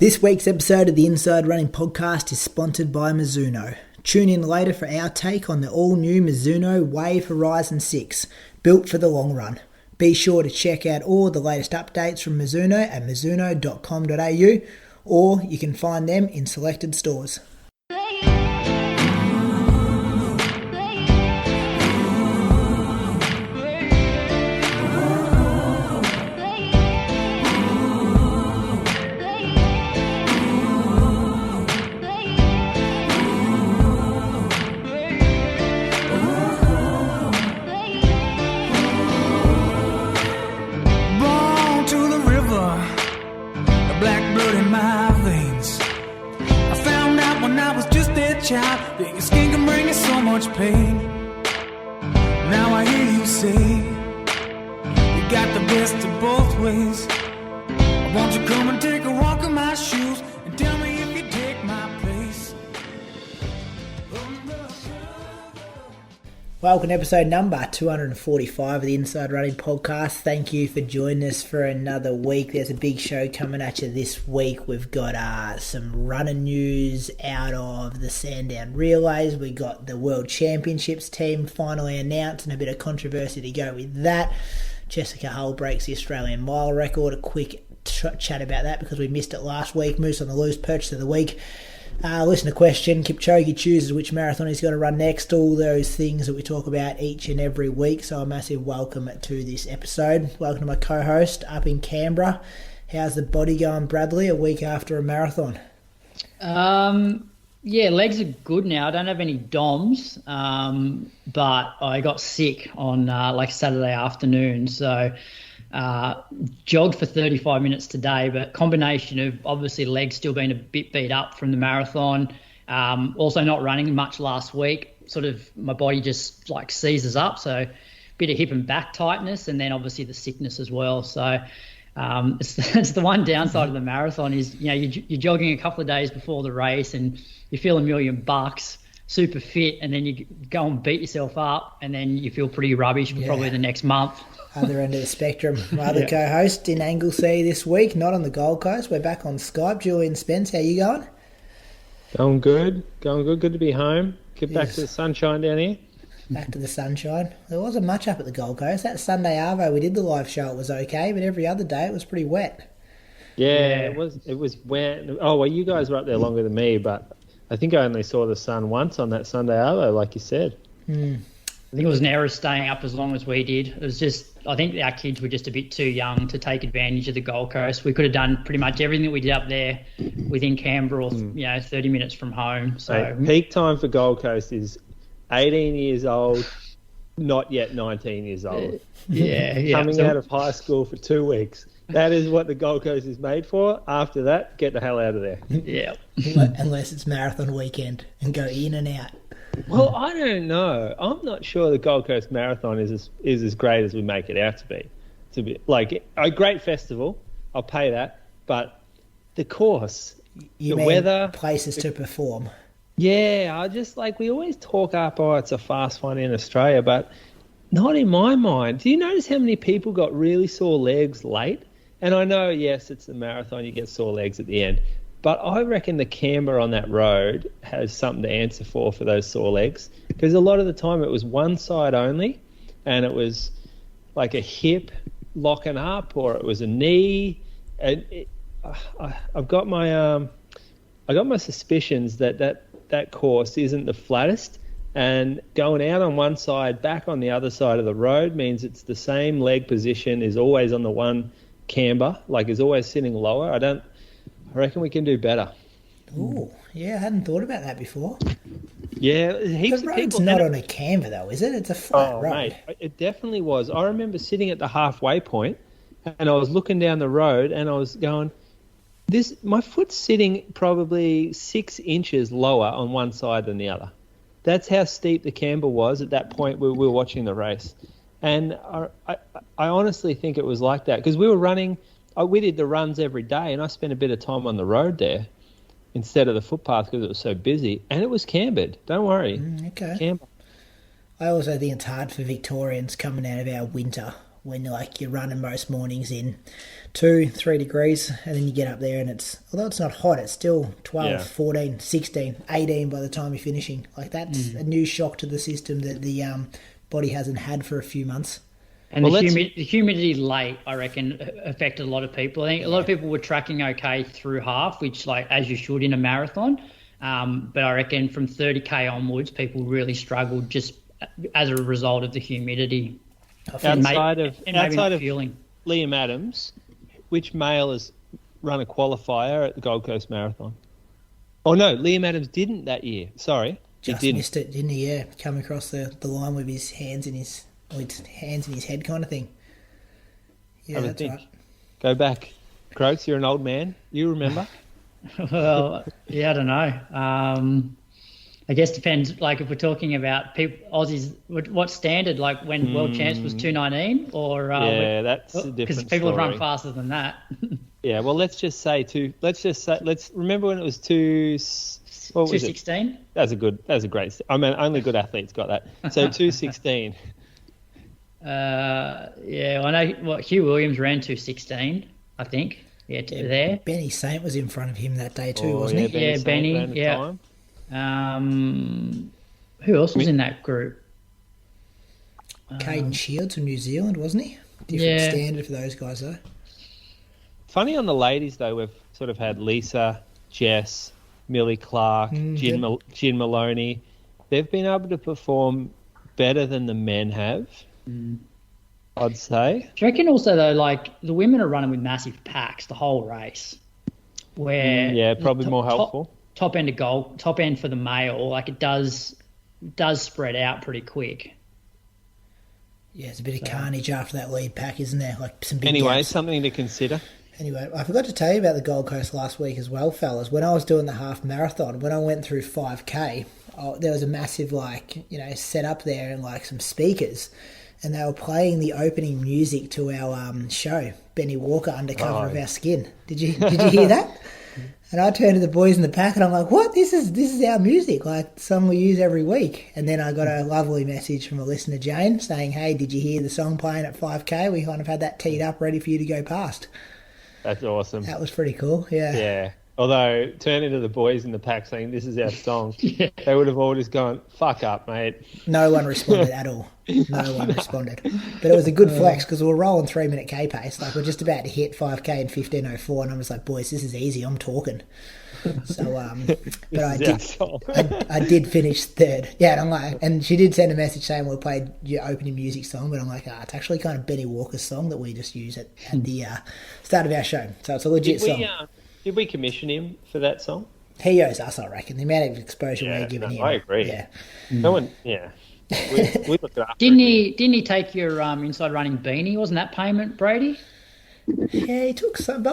This week's episode of the Inside Running Podcast is sponsored by Mizuno. Tune in later for our take on the all-new Mizuno Wave Horizon 6, built for the long run. Be sure to check out all the latest updates from Mizuno at mizuno.com.au, or you can find them in selected stores. That your skin can bring you so much pain. Now I hear you say you got the best of both ways. Won't you come and take a walk in my shoes and tell me if you take my place? Welcome to episode number 245 of the Inside Running Podcast. Thank you for joining us for another week. There's a big show coming at you this week. We've got some running news out of the Sandown Relays. We got the World Championships team finally announced and a bit of controversy to go with that. Jessica Hull breaks the Australian mile record. A quick chat about that because we missed it last week. Moose on the Loose purchase of the week. Listener question, Kipchoge chooses which marathon he's going to run next, all those things that we talk about each and every week. So a massive welcome to this episode. Welcome to my co-host up in Canberra. How's the body going, Bradley, a week after a marathon? Yeah, legs are good now. I don't have any DOMs, but I got sick on Saturday afternoon. So jogged for 35 minutes today, but combination of obviously legs still being a bit beat up from the marathon, also not running much last week, sort of my body just like seizes up, so bit of hip and back tightness, and then obviously the sickness as well. So it's the one downside of the marathon is, you know, you're jogging a couple of days before the race and you feel $1,000,000, super fit, and then you go and beat yourself up, and then you feel pretty rubbish for probably the next month. Other end of the spectrum. My other co-host in Anglesea this week, not on the Gold Coast. We're back on Skype. Julian Spence, how you going? Going good. Good to be home. Get back to the sunshine down here. Back to the sunshine. There wasn't much up at the Gold Coast. That Sunday Arvo, we did the live show, it was okay, but every other day it was pretty wet. Yeah. It was wet. Oh, well, you guys were up there longer than me, but I think I only saw the sun once on that Sunday Arvo, like you said. I think it was an error staying up as long as we did. It was just, I think our kids were just a bit too young to take advantage of the Gold Coast. We could have done pretty much everything we did up there within Canberra, or 30 minutes from home. So peak time for Gold Coast is 18 years old, not yet 19 years old. Coming out of high school for 2 weeks. That is what the Gold Coast is made for. After that, get the hell out of there. Yeah. Unless it's marathon weekend and go in and out. Well, I don't know. I'm not sure the Gold Coast Marathon is as great as we make it out to be. To be like a great festival, I'll pay that. But the course, the weather, places to perform. Yeah, I just we always talk up. Oh, it's a fast one in Australia, but not in my mind. Do you notice how many people got really sore legs late? And I know, yes, it's the marathon. You get sore legs at the end. But I reckon the camber on that road has something to answer for those sore legs, because a lot of the time it was one side only, and it was like a hip locking up, or it was a knee. And I've got my suspicions that course isn't the flattest, and going out on one side, back on the other side of the road means it's the same leg position, is always on the one camber, is always sitting lower. I reckon we can do better. Oh, yeah, I hadn't thought about that before. Yeah, heaps of people. It's not on a camber though, is it? It's a flat road. Mate, it definitely was. I remember sitting at the halfway point, and I was looking down the road, and I was going, my foot's sitting probably 6 inches lower on one side than the other. That's how steep the camber was at that point we were watching the race. And I honestly think it was like that, because we were running. We did the runs every day, and I spent a bit of time on the road there instead of the footpath because it was so busy, and it was cambered. Don't worry. Okay. Camber. I also think it's hard for Victorians coming out of our winter when you're running most mornings in 2-3 degrees, and then you get up there and although it's not hot, it's still 12, 14, 16, 18 by the time you're finishing. Like, that's a new shock to the system that the body hasn't had for a few months. And the humidity late, I reckon, affected a lot of people. I think a lot of people were tracking okay through half, which, as you should in a marathon. But I reckon from 30K onwards, people really struggled just as a result of the humidity. Outside of Liam Adams, which male has run a qualifier at the Gold Coast Marathon? Oh, no, Liam Adams didn't that year. Sorry. Just missed it, didn't he? Yeah, come across the line with his hands in his head kind of thing. Yeah, that's right. Go back. Croaks, you're an old man. You remember? Well, yeah, I don't know. I guess depends, if we're talking about Aussies, what standard, when World Champs was 2:19 or... that's a different because people story. have run faster than that. Yeah, well, let's remember when it was 2:16? That's a great... I mean, only good athletes got that. So 2:16. I know Hugh Williams ran 2:16, I think. Yeah, there. Benny Saint was in front of him that day too, wasn't he? Benny. Yeah. Who else was in that group? Caden Shields from New Zealand, wasn't he? Different standard for those guys, though. Funny on the ladies, though, we've sort of had Lisa, Jess, Millie Clark, Gin Maloney. They've been able to perform better than the men have, I'd say. Do you reckon also, though, the women are running with massive packs the whole race? Where probably more helpful. Top end for the male, it does spread out pretty quick. Yeah, it's a bit of carnage after that lead pack, isn't there? Some big gaps. Something to consider. Anyway, I forgot to tell you about the Gold Coast last week as well, fellas. When I was doing the half marathon, when I went through 5K, there was a massive set up there and some speakers, and they were playing the opening music to our show, Benny Walker, Undercover of Our Skin. Did you hear that? And I turned to the boys in the pack and I'm like, what? This is our music, song we use every week. And then I got a lovely message from a listener, Jane, saying, hey, did you hear the song playing at 5K? We kind of had that teed up ready for you to go past. That's awesome. That was pretty cool, yeah. Yeah. Although, turning to the boys in the pack saying, this is our song, they would have all just gone, fuck up, mate. No one responded at all. No one responded. But it was a good flex because we were rolling 3-minute K pace. We're just about to hit 5K in 15:04, and I'm just like, boys, this is easy. I'm talking. So, but I did finish third. Yeah, and she did send a message saying we played your opening music song, but I'm like, it's actually kind of Benny Walker's song that we just use at the start of our show. So it's a legit song. Did we commission him for that song? He owes us, I reckon. The amount of exposure we're giving him. I agree. Yeah. No one. Yeah. We looked after Didn't he take your inside running beanie? Wasn't that payment, Brady? Yeah, he took some.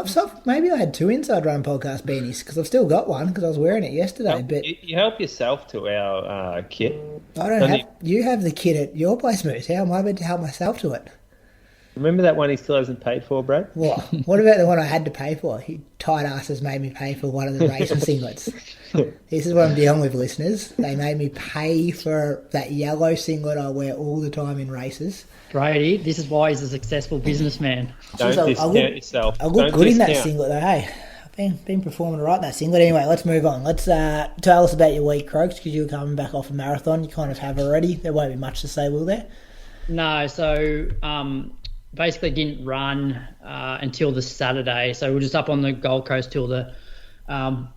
Maybe I had 2 inside run podcast beanies because I've still got one because I was wearing it yesterday. But you help yourself to our kit. I don't have. You have the kit at your place, Moose. How am I meant to help myself to it? Remember that one he still hasn't paid for, Brad? What? What about the one I had to pay for? He tight asses made me pay for one of the racing singlets. This is what I'm dealing with, listeners. They made me pay for that yellow singlet I wear all the time in races. Brady, this is why he's a successful businessman. Don't discount yourself. I look good in that singlet, though, hey? I've been performing right in that singlet. Anyway, let's move on. Let's tell us about your week, Croaks, because you were coming back off a marathon. You kind of have already. There won't be much to say, will there? No, so... basically didn't run until the Saturday, so we were just up on the Gold Coast till the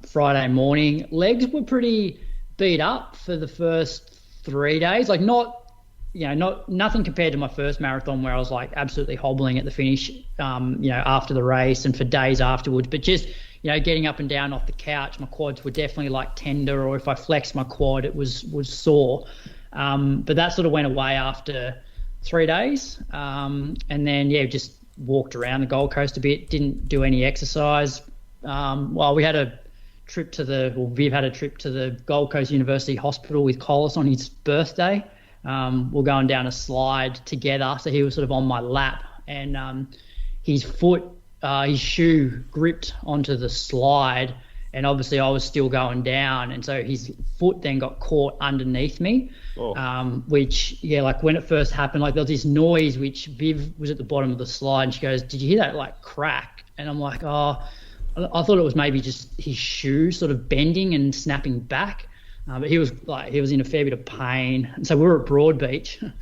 Friday morning. Legs were pretty beat up for the first 3 days, nothing compared to my first marathon where I was absolutely hobbling at the finish, after the race and for days afterwards. But just getting up and down off the couch, my quads were definitely tender, or if I flexed my quad, it was sore. But that sort of went away after 3 days, and then just walked around the Gold Coast a bit. Didn't do any exercise. We had a trip Viv had a trip to the Gold Coast University Hospital with Collis on his birthday. We're going down a slide together, so he was sort of on my lap, and his shoe gripped onto the slide, and obviously I was still going down, and so his foot then got caught underneath me, which, like when it first happened, like there was this noise, which Viv was at the bottom of the slide, and she goes, "Did you hear that like crack?" And I'm like, "Oh, I thought it was maybe just his shoe sort of bending and snapping back." But he was in a fair bit of pain, and so we were at Broadbeach.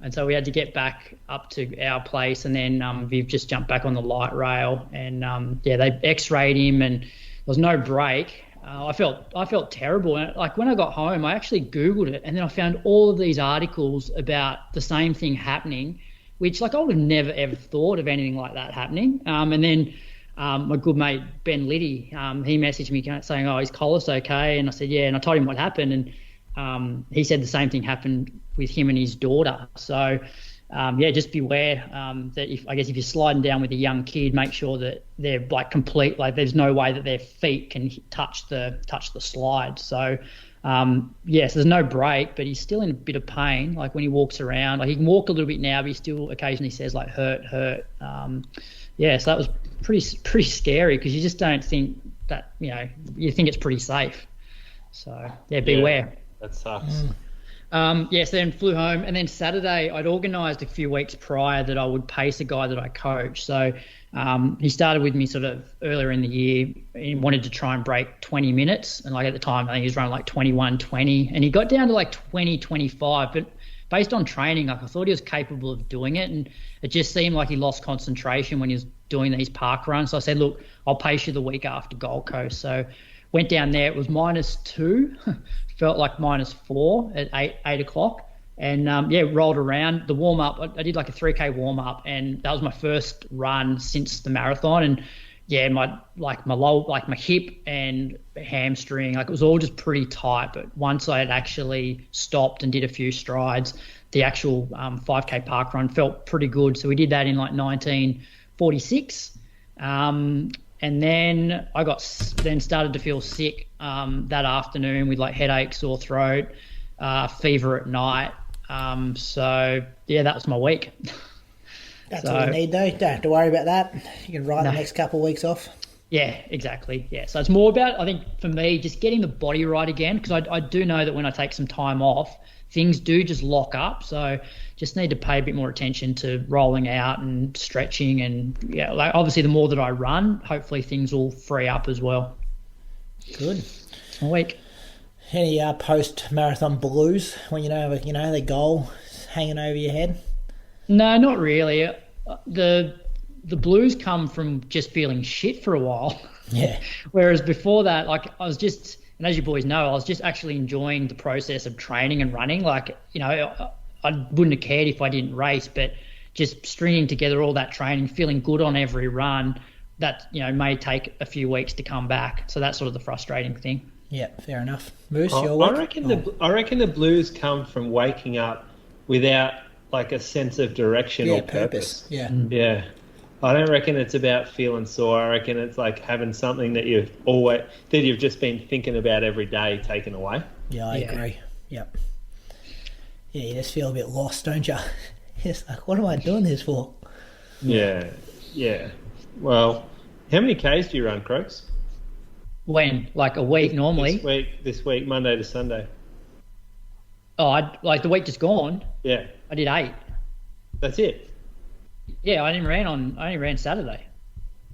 And so we had to get back up to our place, and then Viv just jumped back on the light rail, and they X-rayed him, and there was no break. I felt terrible. And like when I got home, I actually Googled it, and then I found all of these articles about the same thing happening, which like I would have never ever thought of anything like that happening. And then my good mate Ben Liddy, he messaged me saying, "Oh, his collar's okay," and I said, "Yeah," and I told him what happened, and he said the same thing happened with him and his daughter. So just beware that if you're sliding down with a young kid, make sure that they're like complete, like there's no way that their feet can touch the slide. So so there's no break, but he's still in a bit of pain. Like when he walks around, like he can walk a little bit now, but he still occasionally says like hurt. So that was pretty scary, because you just don't think that, you think it's pretty safe. So beware. That sucks. So then flew home, and then Saturday I'd organised a few weeks prior that I would pace a guy that I coach. So he started with me sort of earlier in the year. He wanted to try and break 20 minutes, and like at the time I think he was running like 21:20, and he got down to like 20:25. But based on training, like I thought he was capable of doing it, and it just seemed like he lost concentration when he was doing these park runs. So I said, "Look, I'll pace you the week after Gold Coast." So went down there. It was -2. Felt like -4 at 8 o'clock, and rolled around the warm up. I did like a 3K warm up, and that was my first run since the marathon. And my hip and hamstring, like it was all just pretty tight. But once I had actually stopped and did a few strides, the actual 5K park run felt pretty good. So we did that in like 1946. And then I started to feel sick that afternoon with like headache, sore throat, fever at night. That was my week. That's all you need though. Don't have to worry about that. You can write the next couple of weeks off. Yeah, exactly. Yeah. So it's more about, I think for me, just getting the body right again, because I do know that when I take some time off, things do just lock up. So just need to pay a bit more attention to rolling out and stretching, and like obviously the more that I run, hopefully things will free up as well. Good. A week. Any post-marathon blues when you know the goal hanging over your head? No, not really. The blues come from just feeling shit for a while. Yeah. Whereas before that, like I was just, and as you boys know, I was just actually enjoying the process of training and running. Like, I wouldn't have cared if I didn't race, but just stringing together all that training, feeling good on every run, that, may take a few weeks to come back. So that's sort of the frustrating thing. Yeah, fair enough. Moose, I reckon the blues come from waking up without like a sense of direction or purpose. Yeah. Yeah. I don't reckon it's about feeling sore. I reckon it's like having something that you've just been thinking about every day taken away. Yeah, I agree. Yep. Yeah, you just feel a bit lost, don't you? It's like, what am I doing this for? Yeah. Well, how many Ks do you run, Croaks? When? Like a week normally? This week, Monday to Sunday. Oh, like the week just gone? Yeah. I did 8. That's it? Yeah, I only ran Saturday.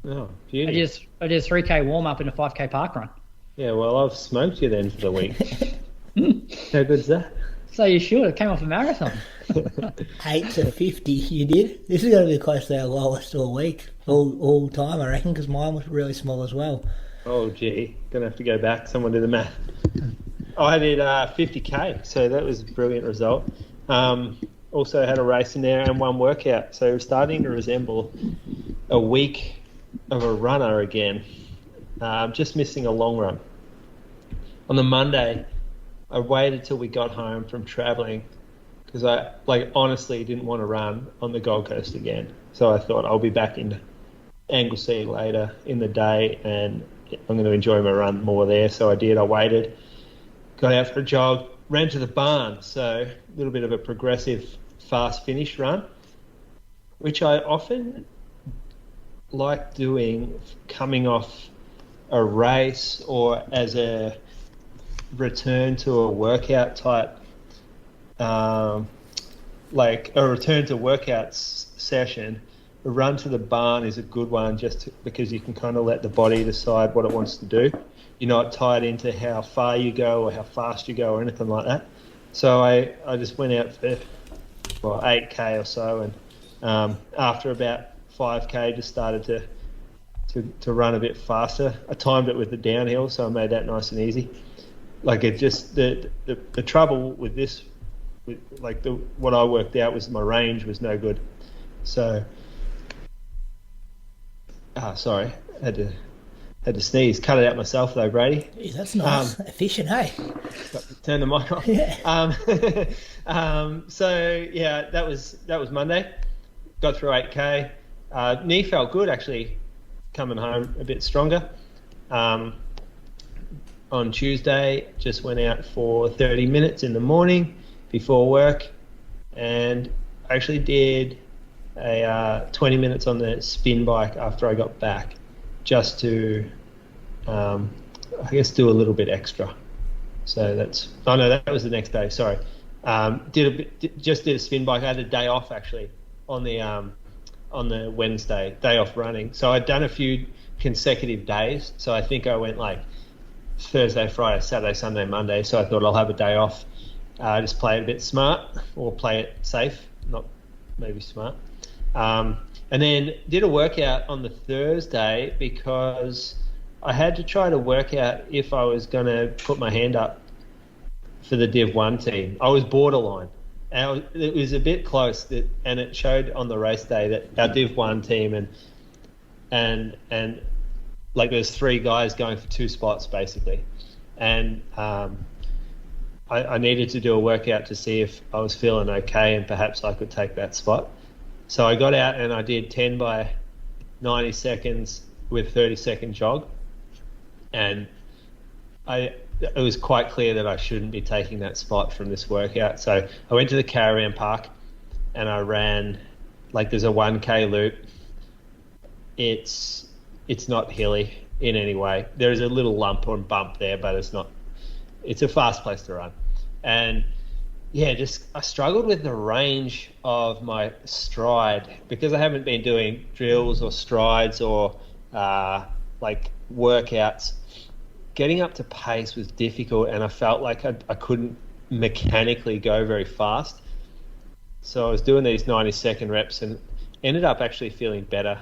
Oh, beautiful. I did a 3K warm up and a 5K park run. Yeah, well, I've smoked you then for the week. How good's that? So you should. It came off a marathon. 8 to 50, you did? This is going to be close to our lowest all week, all time, I reckon, because mine was really small as well. Oh, gee. Gonna have to go back. Someone do the math. I did 50K, so that was a brilliant result. Also had a race in there and one workout, so starting to resemble a week of a runner again. Just missing a long run. On the Monday, I waited till we got home from travelling because I honestly didn't want to run on the Gold Coast again. So I thought I'll be back in Anglesea later in the day and I'm going to enjoy my run more there. So I did. I waited, got out for a jog, ran to the barn. So a little bit of a progressive fast finish run, which I often like doing coming off a race or as a return to a workout type, like a return to workout session, a run to the barn is a good one because you can kind of let the body decide what it wants to do. You're not tied into how far you go or how fast you go or anything like that. So I just went out for 8K or so, and after about 5K just started to run a bit faster. I timed it with the downhill, so I made that nice and easy. Like it just the trouble with this, what I worked out was my range was no good. So sorry, had to sneeze. Cut it out myself though, Brady. Jeez, that's nice. Efficient, hey? Turn the mic off. Yeah. So yeah, that was Monday. Got through 8K. Knee felt good actually, coming home a bit stronger. On Tuesday, just went out for 30 minutes in the morning before work, and actually did a 20 minutes on the spin bike after I got back, just to I guess do a little bit extra. So that was the next day, sorry. Just did a spin bike. I had a day off actually on the Wednesday, day off running. So I'd done a few consecutive days, so I think I went like Thursday, Friday, Saturday, Sunday, Monday. So I thought I'll have a day off, just play it a bit smart, or play it safe, not maybe smart. And then did a workout on the Thursday because I had to try to work out if I was going to put my hand up for the Div 1 team. I was borderline. It was a bit close, and it showed on the race day that our Div 1 team and like there's 3 guys going for 2 spots basically, and I needed to do a workout to see if I was feeling okay and perhaps I could take that spot. So I got out and I did 10 by 90 seconds with 30-second jog, and it was quite clear that I shouldn't be taking that spot from this workout. So I went to the Caravan Park and I ran, like there's a 1K loop. It's not hilly in any way. There is a little lump or bump there, but it's a fast place to run. And yeah, I struggled with the range of my stride because I haven't been doing drills or strides or like workouts. Getting up to pace was difficult, and I felt like I couldn't mechanically go very fast. So I was doing these 90-second reps and ended up actually feeling better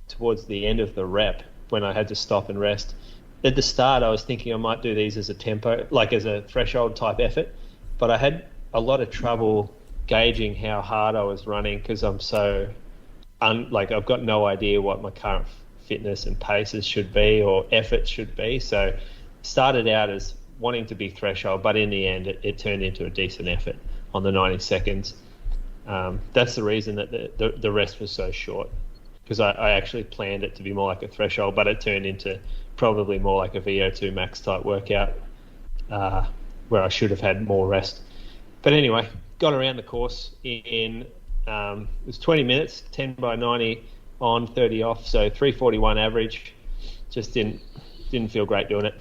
towards the end of the rep when I had to stop and rest. At the start, I was thinking I might do these as a tempo, like as a threshold type effort, but I had a lot of trouble gauging how hard I was running because I'm so I've got no idea what my current fitness and paces should be or effort should be. So started out as wanting to be threshold, but in the end it turned into a decent effort on the 90 seconds. That's the reason that the rest was so short, because I actually planned it to be more like a threshold, but it turned into probably more like a VO2 max type workout where I should have had more rest. But anyway, got around the course in it was 20 minutes, 10 by 90 on, 30 off, so 341 average. Just didn't feel great doing it,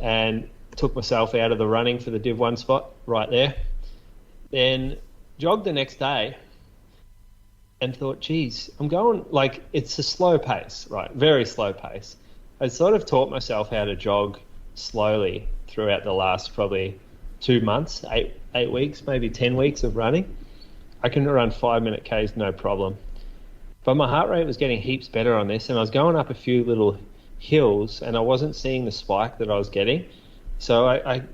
and took myself out of the running for the Div 1 spot right there. Then jogged the next day and thought, geez, I'm going, like, it's a slow pace, right? Very slow pace. I sort of taught myself how to jog slowly throughout the last probably 2 months, 8 weeks, maybe 10 weeks of running. I can run 5-minute Ks, no problem. But my heart rate was getting heaps better on this, and I was going up a few little hills and I wasn't seeing the spike that I was getting. So I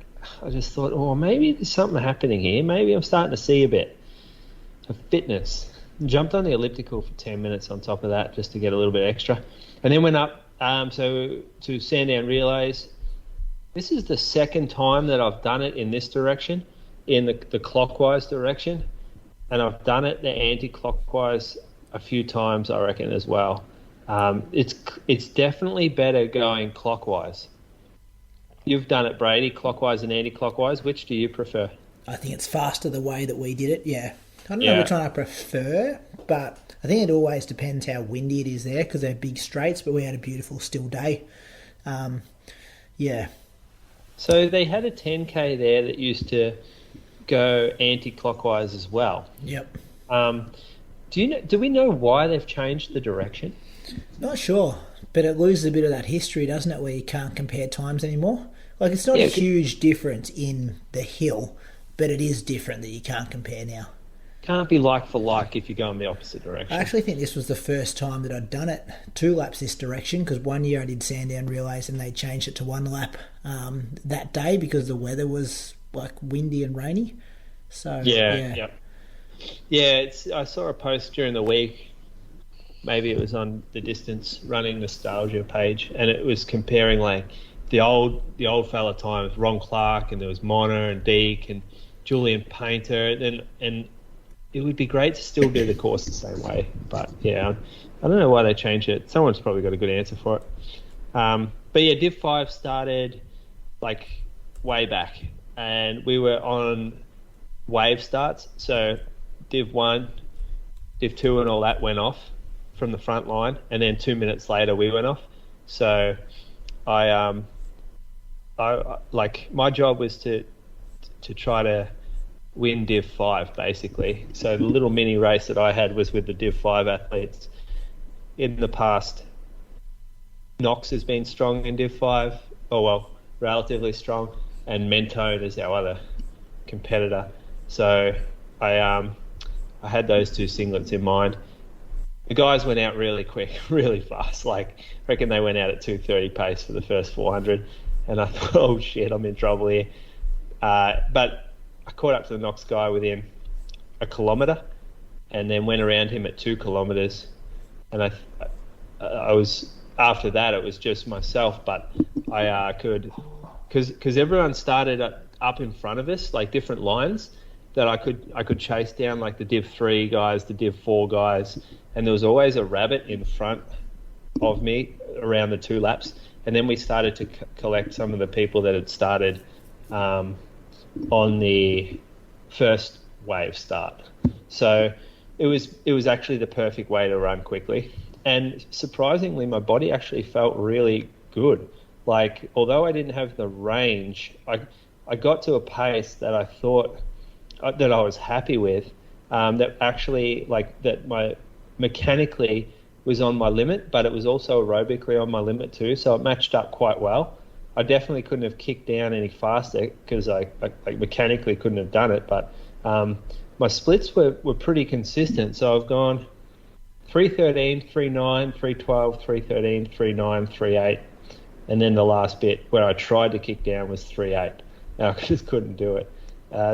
just thought, oh, maybe there's something happening here. Maybe I'm starting to see a bit of fitness. Jumped on the elliptical for 10 minutes on top of that just to get a little bit extra. And then went up to Sandown Relays. This is the second time that I've done it in this direction, in the clockwise direction. And I've done it the anti-clockwise a few times, I reckon, as well. It's definitely better going clockwise. You've done it, Brady, clockwise and anti-clockwise. Which do you prefer? I think it's faster the way that we did it, yeah. I don't know which one I prefer, but I think it always depends how windy it is there, because they're big straights, but we had a beautiful still day. Yeah. So they had a 10K there that used to go anti-clockwise as well. Yep. Do we know why they've changed the direction? Not sure, but it loses a bit of that history, doesn't it, where you can't compare times anymore? Like, it's not a huge difference in the hill, but it is different that you can't compare now. Can't be like for like if you go in the opposite direction. I actually think this was the first time that I'd done it 2 laps this direction, because one year I did Sandown Relays and they changed it to 1 lap that day because the weather was like windy and rainy. So yeah. I saw a post during the week. Maybe it was on the Distance Running Nostalgia page, and it was comparing like the old fella times, Ron Clark, and there was Mona and Deke and Julian Painter, and it would be great to still do the course the same way. But yeah, I don't know why they changed it. Someone's probably got a good answer for it. But yeah, Div 5 started like way back, and we were on wave starts. So Div 1, Div 2 and all that went off from the front line, and then 2 minutes later we went off. So I like, my job was to try to win Div 5 basically. So the little mini race that I had was with the Div 5 athletes. In the past, Knox has been strong in Div 5, relatively strong, and Mentone is our other competitor. So I had those 2 singlets in mind. The guys went out really quick, really fast. Like, I reckon they went out at 2:30 pace for the first 400, and I thought, oh shit, I'm in trouble here. But I caught up to the Knox guy within a kilometre, and then went around him at 2 kilometres. And I was, after that, it was just myself, but I could, because everyone started up in front of us, like different lines that I could chase down, like the Div 3 guys, the Div 4 guys, and there was always a rabbit in front of me around the 2 laps. And then we started to collect some of the people that had started on the first wave start. So it was actually the perfect way to run quickly. And surprisingly, my body actually felt really good. Like, although I didn't have the range, I got to a pace that I thought that I was happy with, that actually, like, that my mechanically was on my limit, but it was also aerobically on my limit too, so it matched up quite well. I definitely couldn't have kicked down any faster because I mechanically couldn't have done it, but my splits were pretty consistent. So I've gone 3:13, 3:9, 3:12, 3:13, 3:9, 3:8, and then the last bit where I tried to kick down was 3:8. I just couldn't do it.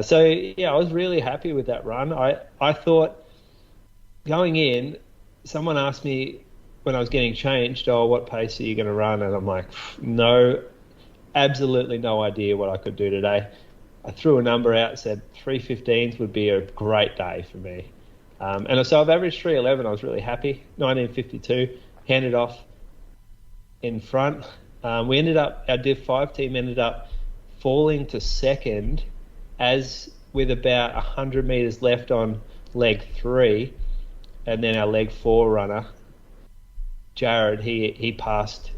So yeah, I was really happy with that run. I thought going in, someone asked me when I was getting changed, oh, what pace are you going to run? And I'm like, no, absolutely no idea what I could do today. I threw a number out, said 3:15s would be a great day for me. And so I've averaged 3:11. I was really happy. 19:52, handed off in front. We ended up, our Div 5 team ended up falling to second as with about 100 metres left on leg 3. And then our leg 4 runner, Jared, he passed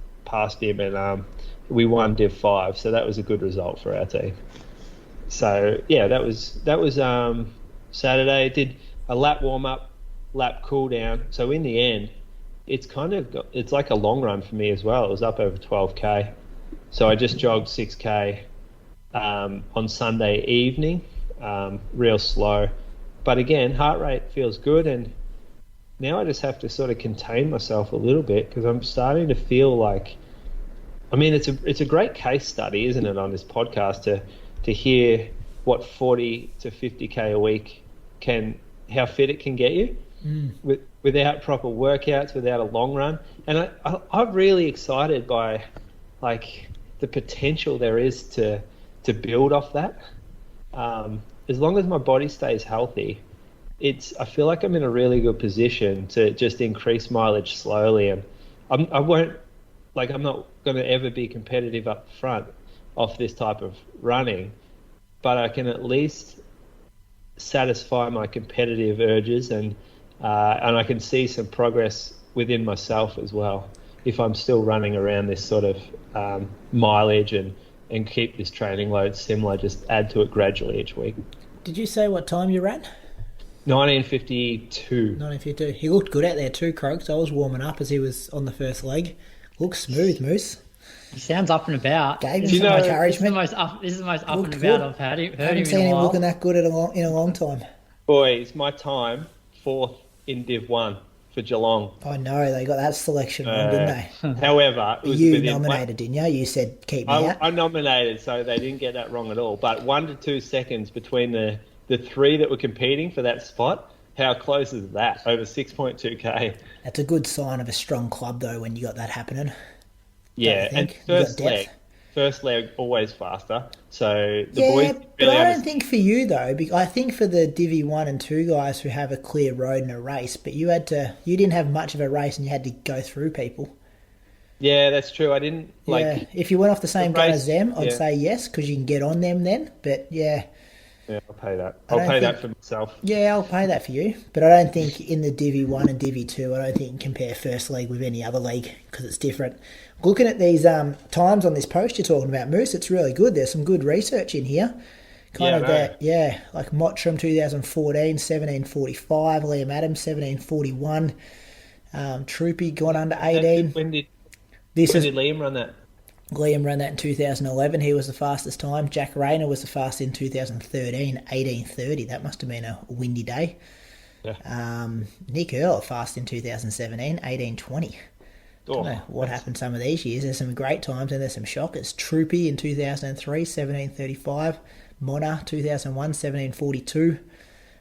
him, and we won Div 5. So that was a good result for our team. So yeah, that was Saturday. Did a lap warm up, lap cool down. So in the end, it's like a long run for me as well. It was up over 12k. So I just jogged 6k on Sunday evening, real slow. But again, heart rate feels good, and now I just have to sort of contain myself a little bit because I'm starting to feel like, I mean, it's a great case study, isn't it, on this podcast to hear what 40 to 50k a week how fit it can get you without proper workouts, without a long run. And I'm really excited by like the potential there is to build off that. As long as my body stays healthy, I feel like I'm in a really good position to just increase mileage slowly, and I'm not going to ever be competitive up front off this type of running, but I can at least satisfy my competitive urges, and I can see some progress within myself as well. if I'm still running around this sort of mileage and keep this training load similar, just add to it gradually each week. Did you say what time you ran? 19:52. 19:52. He looked good out there too, Croaks. I was warming up as he was on the first leg. Looks smooth, Moose. He sounds up and about. Gave him some encouragement. This is the most up Looked and about good. I've heard him I haven't in seen a him while. looking that good in a long time. Boys, my time, 4th in Div 1 for Geelong. I know, they got that selection wrong, didn't they? However, it was You within nominated, didn't you? You said keep me out. I nominated, so they didn't get that wrong at all. But 1 to 2 seconds between the three that were competing for that spot. How close is that? Over 6.2k. That's a good sign of a strong club, though, when you got that happening. Yeah, and first leg always faster. So the boys but really I don't think for you though. I think for the Divi 1 and 2 guys who have a clear road and a race, but you didn't have much of a race and you had to go through people. Yeah, that's true. I didn't if you went off the same gun as them, I'd yeah. say yes because you can get on them then. But yeah. Yeah, I'll pay that. I'll pay that for myself. Yeah, I'll pay that for you. But I don't think in the Divi 1 and Divi 2, I don't think you can compare first league with any other league because it's different. Looking at these times on this post you're talking about, Moose, it's really good. There's some good research in here. Like Mottram 2014, 17:45, Liam Adams 17:41, Troopy gone under 18. When did Liam run that? Liam ran that in 2011. He was the fastest time. Jack Rayner was the fastest in 2013, 18:30. That must have been a windy day. Yeah. Nick Earl fast in 2017, 18:20. Don't know what happened some of these years. There's some great times and there's some shockers. Troopy in 2003, 17:35. Mona 2001, 17:42.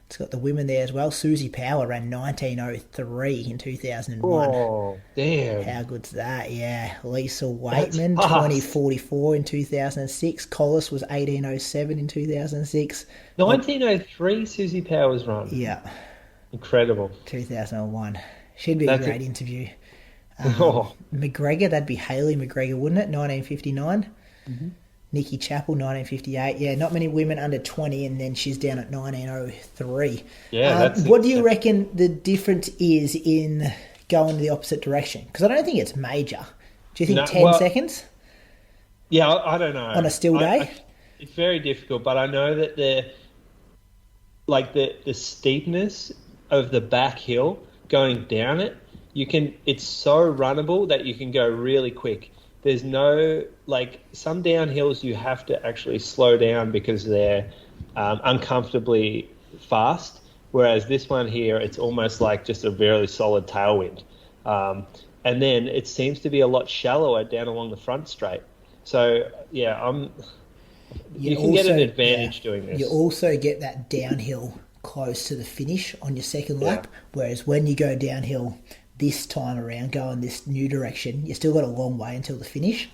It's got the women there as well. Susie Power ran 19:03 in 2001. Oh, damn. How good's that? Yeah. Lisa Waitman, 20:44 in 2006. Collis was 18:07 in 2006. 1903 Susie Powers run. Yeah. Incredible. 2001. She'd be a great interview. McGregor, that'd be Hayley McGregor, wouldn't it? 1959. Mm-hmm. Nikki Chappell, 1958. Yeah, not many women under 20, and then she's down at 19:03. Yeah, what do you reckon the difference is in going the opposite direction? Because I don't think it's major. Do you think 10 seconds? Yeah, I don't know. On a still day? It's very difficult, but I know that the steepness of the back hill going down it, it's so runnable that you can go really quick. There's no, some downhills you have to actually slow down because they're uncomfortably fast, whereas this one here, it's almost like just a very solid tailwind. And then it seems to be a lot shallower down along the front straight. So, yeah, you can get an advantage doing this. You also get that downhill close to the finish on your second lap, whereas when you go downhill this time around, going this new direction, you still got a long way until the finish.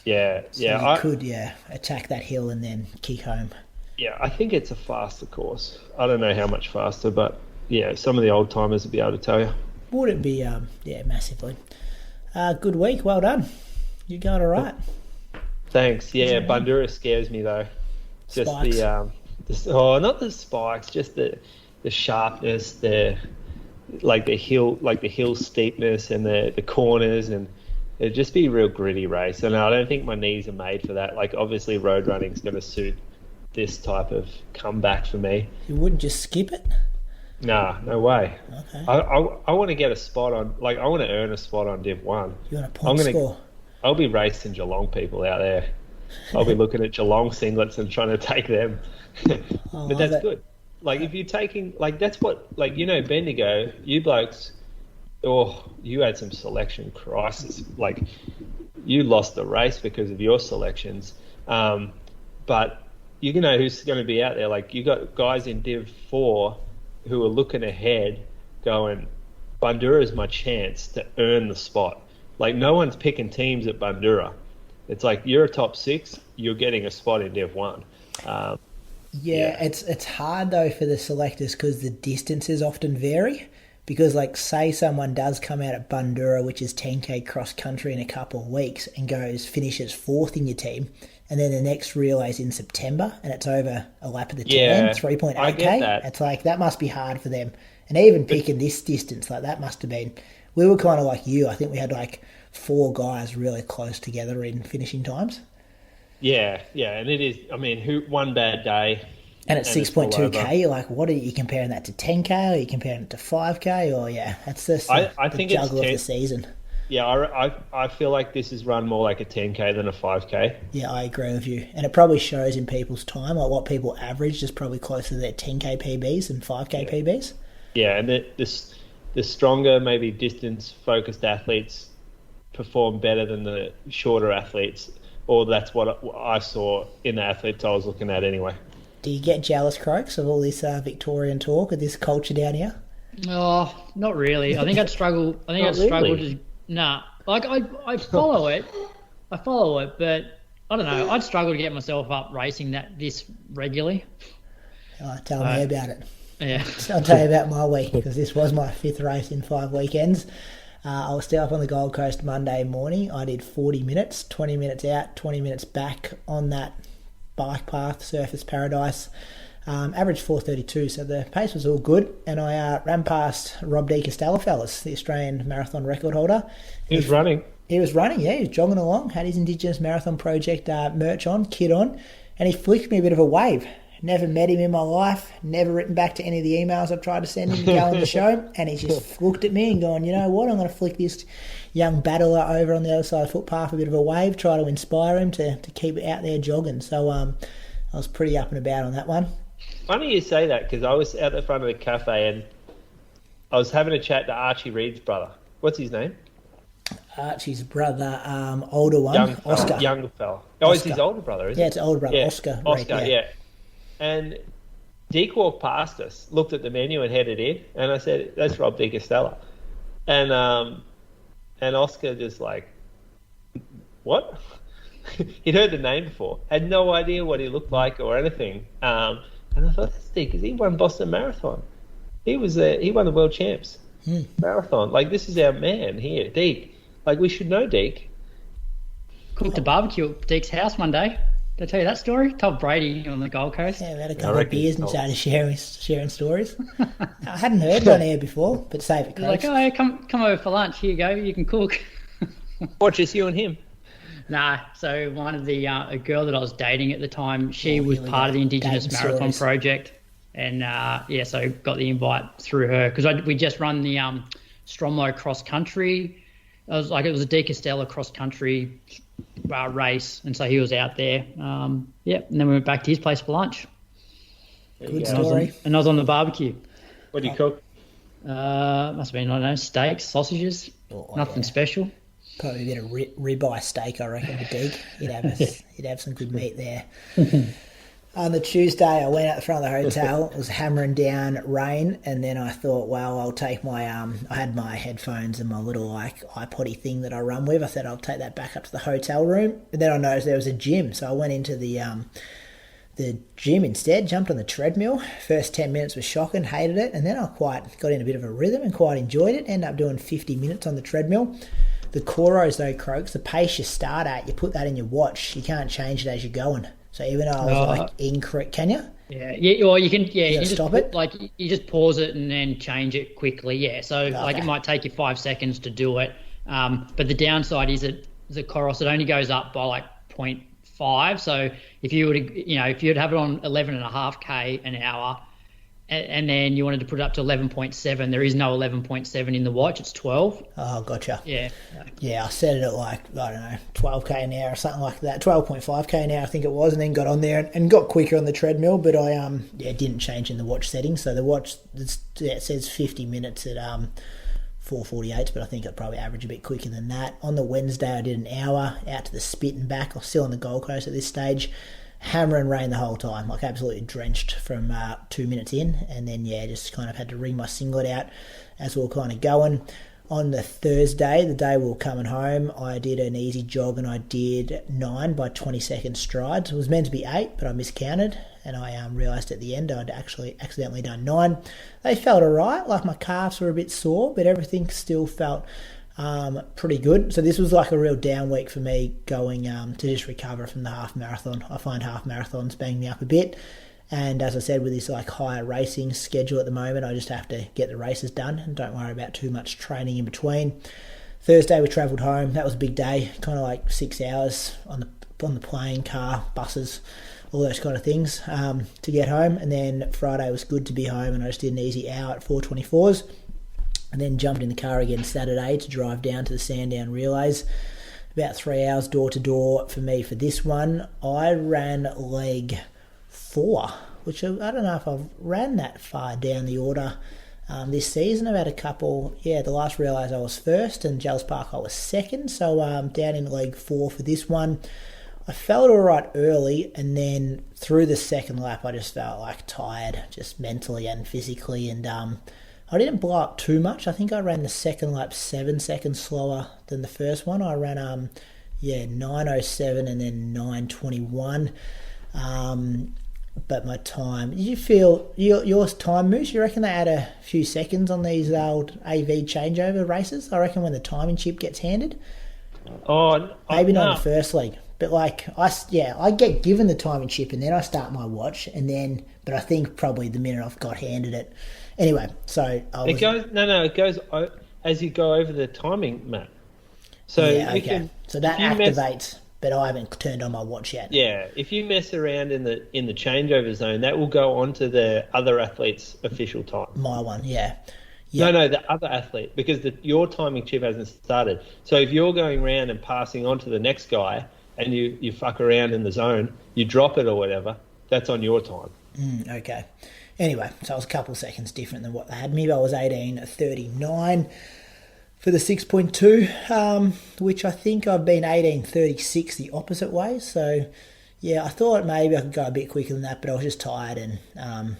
Yeah, so you could attack that hill and then kick home. Yeah, I think it's a faster course. I don't know how much faster, but yeah, some of the old timers would be able to tell you. Would it be? Massively. Good week, well done. You're going all right. Thanks. Yeah, Bundoora scares me though. Just spikes. Not the spikes, just the sharpness, the hill steepness and the corners, and it'd just be a real gritty race. And I don't think my knees are made for that. Obviously road running is going to suit this type of comeback for me. You wouldn't just skip it? Nah, no way. Okay. I want to get a spot on, I want to earn a spot on Div 1. You want a point score? I'll be racing Geelong people out there. I'll be looking at Geelong singlets and trying to take them. But that's good. If you're taking, that's what, Bendigo, you blokes, you had some selection crisis. You lost the race because of your selections. But you know who's going to be out there. You got guys in Div 4 who are looking ahead going, Bundoora is my chance to earn the spot. No one's picking teams at Bundoora. It's you're a top 6, you're getting a spot in Div 1. It's hard though for the selectors because the distances often vary. Because say someone does come out at Bundoora, which is 10k cross country in a couple of weeks, and finishes 4th in your team, and then the next relay's in September, and it's over a lap of the 10, 3.8k. It's that must be hard for them. And even picking this distance, that must have been we were kind of like you. I think we had like 4 guys really close together in finishing times. Yeah, and it is. I mean, one bad day, and it's 6.2k. You're like, what are you comparing that to? 10k? Or are you comparing it to 5k? Or that's the juggle of the season. Yeah, I feel like this is run more like a 10k than a 5k. Yeah, I agree with you, and it probably shows in people's time. Like what people average is probably closer to their 10k PBs than 5k PBs. Yeah, and the stronger, maybe distance-focused athletes perform better than the shorter athletes, or that's what I saw in the athletes I was looking at anyway. Do you get jealous, Croaks, of all this Victorian talk, of this culture down here? Oh, not really. I think I'd struggle. To... Nah. Like, I follow it. But I don't know. I'd struggle to get myself up racing this regularly. Tell me about it. Yeah. I'll tell you about my week, because this was my 5th race in 5 weekends. I was still up on the Gold Coast Monday morning. I did 40 minutes, 20 minutes out, 20 minutes back on that bike path, Surface Paradise. Average 4:32, so the pace was all good. And I ran past Rob De Castellofellas, the Australian marathon record holder. He was running. He was running, yeah. He was jogging along, had his Indigenous Marathon Project merch on, kit on, and he flicked me a bit of a wave. Never met him in my life, never written back to any of the emails I've tried to send him to go on the show, and he's just looked at me and gone, you know what, I'm going to flick this young battler over on the other side of the footpath a bit of a wave, try to inspire him to keep out there jogging. So I was pretty up and about on that one. Funny you say that, because I was out the front of the cafe and I was having a chat to Archie Reed's brother. What's his name? Archie's brother, older one, Oscar. Younger fella. Oh, it's his older brother, isn't it? Yeah, it's older brother, yeah. Oscar. Oscar, yeah. And Deke walked past us, looked at the menu and headed in, and I said, that's Rob De Castella. And Oscar just like, what? He'd heard the name before, had no idea what he looked like or anything. And I thought, that's Deke, because he won Boston Marathon. He won the world champs marathon. Like, this is our man here, Deke. Like, we should know Deke. Cooked a barbecue at Deke's house one day. Did I tell you that story? Told Brady on the Gold Coast. Yeah, we had a couple of beers and started sharing stories. I hadn't heard it on air before, but save it, Coach. Like, oh, come over for lunch. Here you go. You can cook. What, just you and him? Nah. So one of the a girl that I was dating at the time, she was part of the Indigenous Marathon Project, and so got the invite through her, because we just run the Stromlo cross country. It was a De Castella cross country race, and so he was out there. And then we went back to his place for lunch. Good story. And I was on the barbecue. What did you cook? Must have been, I don't know, steaks, sausages, nothing special. Probably a bit of ribeye steak, I reckon, with Deke. He'd have some good meat there. On the Tuesday, I went out the front of the hotel. It was hammering down rain, and then I thought, well, I'll take my I had my headphones and my little iPod-y thing that I run with. I said I'll take that back up to the hotel room. But then I noticed there was a gym, so I went into the gym instead, jumped on the treadmill. First 10 minutes was shocking, hated it, and then I quite got in a bit of a rhythm and quite enjoyed it. Ended up doing 50 minutes on the treadmill. The Coros, though, Croaks, the pace you start at, you put that in your watch. You can't change it as you're going. So even though I was incorrect, can you? Yeah, or you can, you just stop it. Like, you just pause it and then change it quickly. Yeah, so it might take you 5 seconds to do it. But the downside is that the Coros, it only goes up by like 0.5. So if you would have it on 11.5k an hour, and then you wanted to put it up to 11.7, there is no 11.7 in the watch. It's 12. Oh, gotcha. Yeah. Yeah, I set it at like, I don't know, 12k an hour or something like that. 12.5k an hour, I think it was, and then got on there and got quicker on the treadmill. But I didn't change in the watch settings. So the watch, it says 50 minutes at 4:48, but I think I'd probably average a bit quicker than that. On the Wednesday, I did an hour out to the Spit and back. I was still on the Gold Coast at this stage. Hammering rain the whole time, like absolutely drenched from 2 minutes in, and then just kind of had to wring my singlet out as we were kind of going. On the Thursday, the day we were coming home, I did an easy jog and I did 9 by 20-second strides. It was meant to be 8, but I miscounted, and I realised at the end I'd actually accidentally done 9. They felt alright, like my calves were a bit sore, but everything still felt pretty good. So this was like a real down week for me, going to just recover from the half marathon. I find half marathons bang me up a bit, And as I said, with this like higher racing schedule at the moment, I just have to get the races done and don't worry about too much training in between. Thursday we travelled home. That was a big day, kind of like 6 hours on the plane, car, buses, all those kind of things to get home. And then Friday was good to be home, and I just did an easy hour at 4:24s, and then jumped in the car again Saturday to drive down to the Sandown Relays. About 3 hours door to door for me for this one. I ran leg 4, which I don't know if I've ran that far down the order this season. I've had a couple, the last Relays I was first, and Gels Park I was second, so down in leg 4 for this one. I felt all right early, and then through the second lap I just felt like tired, just mentally and physically, and I didn't blow up too much. I think I ran the second lap 7 seconds slower than the first one. I ran 9:07 and then 9:21. But my time, did you feel your time moves? You reckon they add a few seconds on these old AV changeover races? I reckon when the timing chip gets handed. Maybe not in the first leg, but like I get given the timing chip and then I start my watch, but I think probably the minute I've got handed it. Anyway, so it goes as you go over the timing map. So so that activates. But I haven't turned on my watch yet. Yeah, if you mess around in the changeover zone, that will go onto the other athlete's official time. My one, yeah. No, the other athlete, because your timing chip hasn't started. So if you're going around and passing on to the next guy and you fuck around in the zone, you drop it or whatever, that's on your time. Okay. Anyway, so it was a couple of seconds different than what they had me. I was 18:39. For the 6.2, which I think I've been 18:36 the opposite way. So, I thought maybe I could go a bit quicker than that, but I was just tired and,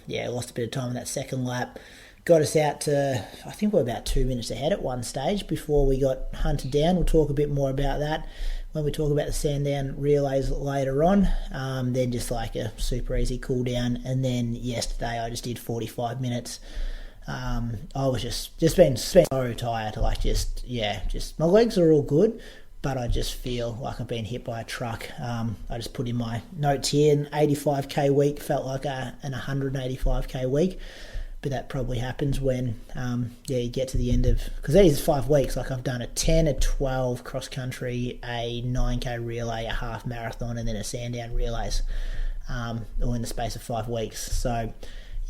lost a bit of time in that second lap. Got us out to, I think we're about 2 minutes ahead at one stage before we got hunted down. We'll talk a bit more about that when we talk about the Sandown Relays later on. Then just like a super easy cool down. And then yesterday I just did 45 minutes. I was just been so tired, just my legs are all good, but I just feel like I've been hit by a truck. I just put in my notes here, an 85k week felt like an 185k week, but that probably happens when you get to the end of, because these 5 weeks, like I've done a 10, a 12 cross country, a 9k relay, a half marathon, and then a Sandown Relays, all in the space of 5 weeks. So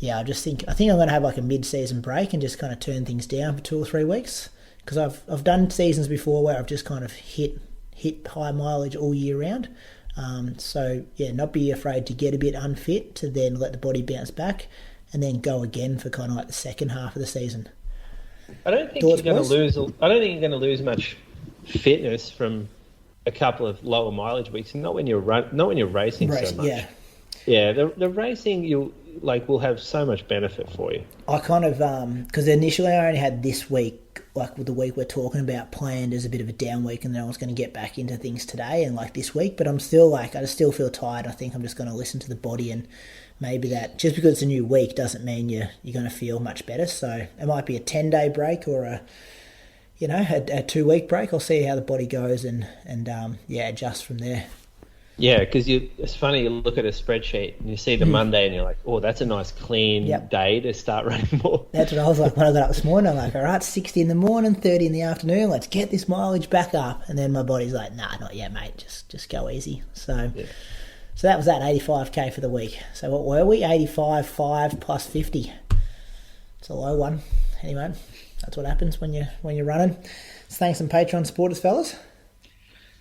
I think I'm going to have like a mid-season break and just kind of turn things down for 2 or 3 weeks, because I've done seasons before where I've just kind of hit high mileage all year round. Not be afraid to get a bit unfit to then let the body bounce back and then go again for kind of like the second half of the season. I don't think you're going to lose much fitness from a couple of lower mileage weeks, not when you're racing so much. Yeah, the racing will have so much benefit for you. I kind of because initially I only had this week, like with the week we're talking about, planned as a bit of a down week, and then I was going to get back into things today and like this week. But I'm still I just still feel tired. I think I'm just going to listen to the body, and maybe that just because it's a new week doesn't mean you're going to feel much better. So it might be a 10-day break or a 2-week break. I'll see how the body goes and adjust from there. Yeah, because it's funny, you look at a spreadsheet and you see the Monday and you're like, oh, that's a nice clean day to start running more. That's what I was like when I got up this morning. I'm like, all right, 60 in the morning, 30 in the afternoon, let's get this mileage back up. And then my body's like, nah, not yet, mate, just go easy. So that was that, 85k for the week. So what were we? 85.5 plus 50. It's a low one. Anyway, that's what happens when you're running. So thanks some Patreon supporters, fellas.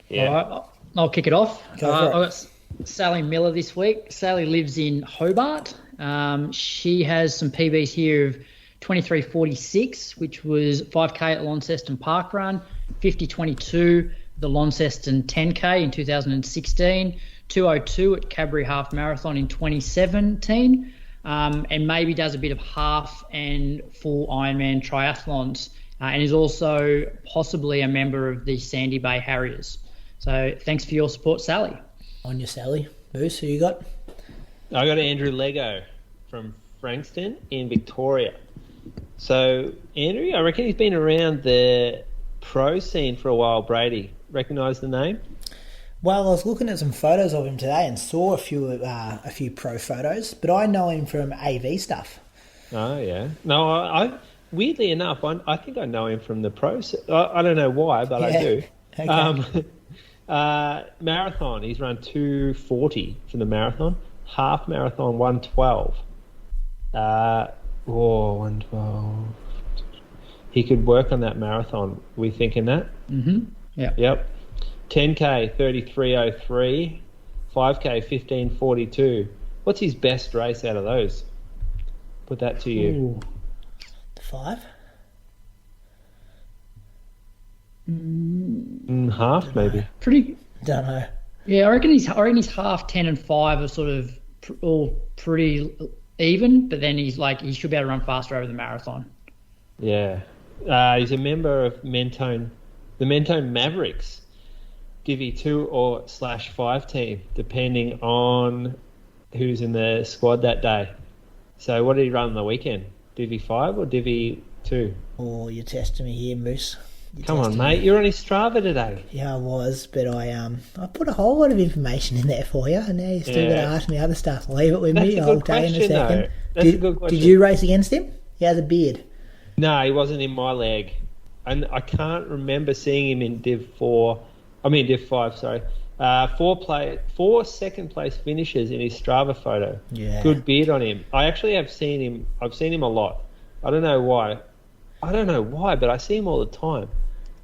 Yeah. All right. I'll kick it off. I've got Sally Miller this week. Sally lives in Hobart. She has some PBs here of 23.46, which was 5K at Launceston Parkrun, 50.22, the Launceston 10K in 2016, 2:02 at Cadbury Half Marathon in 2017, and maybe does a bit of half and full Ironman triathlons, and is also possibly a member of the Sandy Bay Harriers. So thanks for your support, Sally. On your Sally. Moose, who you got? I got Andrew Lego from Frankston in Victoria. So Andrew, I reckon he's been around the pro scene for a while. Brady, recognise the name? Well, I was looking at some photos of him today and saw a few pro photos, but I know him from AV stuff. Oh, yeah. No, I weirdly enough, I think I know him from the pros. I don't know why, but I do. Okay. Marathon, he's run 2:40 for the marathon. Half marathon, 1:12. 1:12. He could work on that marathon. We thinking that? Mm-hmm. Yeah. Yep. 10K, 33:03. 5K, 15:42. What's his best race out of those? Put that to you. Ooh. The 5? Half, maybe. Pretty. Don't know. Yeah, I reckon his half 10 and 5 are sort of all pretty even, but then he should be able to run faster over the marathon. Yeah. He's a member of the Mentone Mavericks, Divi 2 or /5 team, depending on who's in the squad that day. So what did he run on the weekend? Divi 5 or Divi 2? Oh, you're testing me here, Moose. Come on, mate. You're on his Strava today. Yeah, I was, but I put a whole lot of information in there for you, and now you're still going to ask me other stuff. Leave it with me. I'll tell you in a second. That's a good question. Did you race against him? He has a beard. No, he wasn't in my leg. And I can't remember seeing him in Div 5, sorry. 4 second place finishes in his Strava photo. Yeah. Good beard on him. I actually have seen him. I've seen him a lot. I don't know why, but I see him all the time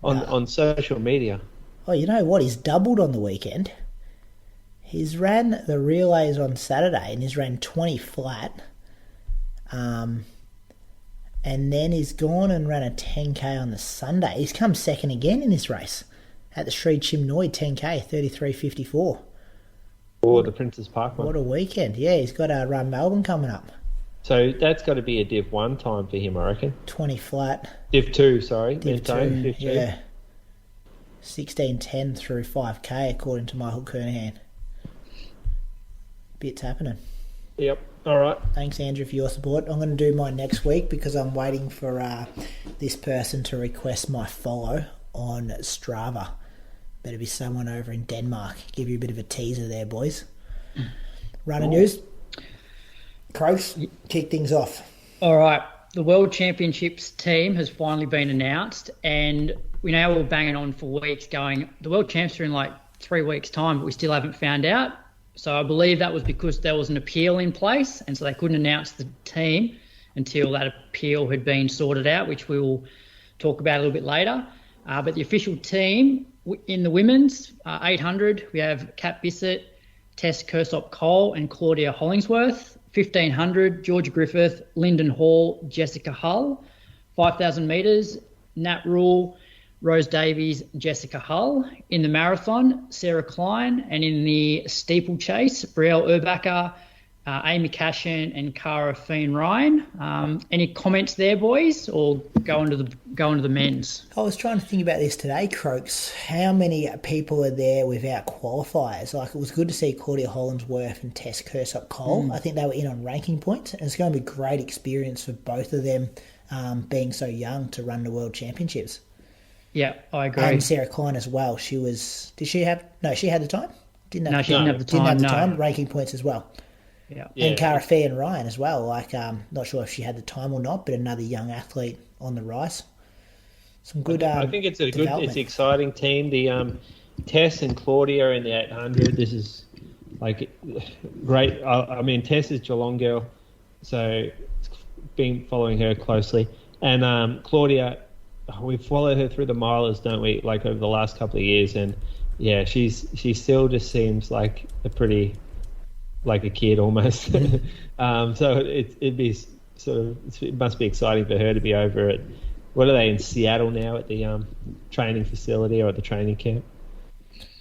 on social media. Oh, you know what? He's doubled on the weekend. He's ran the relays on Saturday and he's ran 20 flat. And then he's gone and ran a 10K on the Sunday. He's come second again in this race at the Sri Chinmoy 10K, 33:54. Or the Princess Park one. What a weekend. Yeah, he's got a run Melbourne coming up. So that's got to be a Div 1 time for him, I reckon. 20 flat. Div 2, sorry. Div 2, Div 2. yeah. 16:10 through 5K, according to Michael Kernahan. Bits happening. Yep. All right. Thanks, Andrew, for your support. I'm going to do mine next week because I'm waiting for this person to request my follow on Strava. Better be someone over in Denmark. Give you a bit of a teaser there, boys. Running news. Croaks, kick things off. All right. The World Championships team has finally been announced, and we now were banging on for weeks going, the World Champs are in like 3 weeks' time, but we still haven't found out. So I believe that was because there was an appeal in place, and so they couldn't announce the team until that appeal had been sorted out, which we will talk about a little bit later. But the official team in the women's 800, we have Kat Bisset, Tess Kirsop-Cole and Claudia Hollingsworth. 1500, Georgia Griffith, Linden Hall, Jessica Hull. 5,000 metres, Nat Rule, Rose Davies, Jessica Hull. In the marathon, Sarah Klein. And in the steeplechase, Brielle Erbacher, Amy Cashin and Cara Feian-Ryan. Any comments there, boys, or go on to the men's? I was trying to think about this today, Croaks. How many people are there without qualifiers? Like, it was good to see Claudia Hollingsworth and Tess Kirsop-Cole. I think they were in on ranking points, and it's going to be a great experience for both of them being so young to run the World Championships. Yeah, I agree. And Sarah Klein as well. She had the time? She didn't have the time. Ranking points as well. Yeah. And Cara Feian-Ryan as well. Not sure if she had the time or not, but another young athlete on the rise. Some good. I think it's it's an exciting team. The Tess and Claudia in the 800. This is like great. I mean, Tess is Geelong girl, so been following her closely. And Claudia, we followed her through the milers, don't we? Like over the last couple of years, and yeah, she still just seems like a kid almost. So it must be exciting for her to be over at, what are they, in Seattle now at the training facility or at the training camp?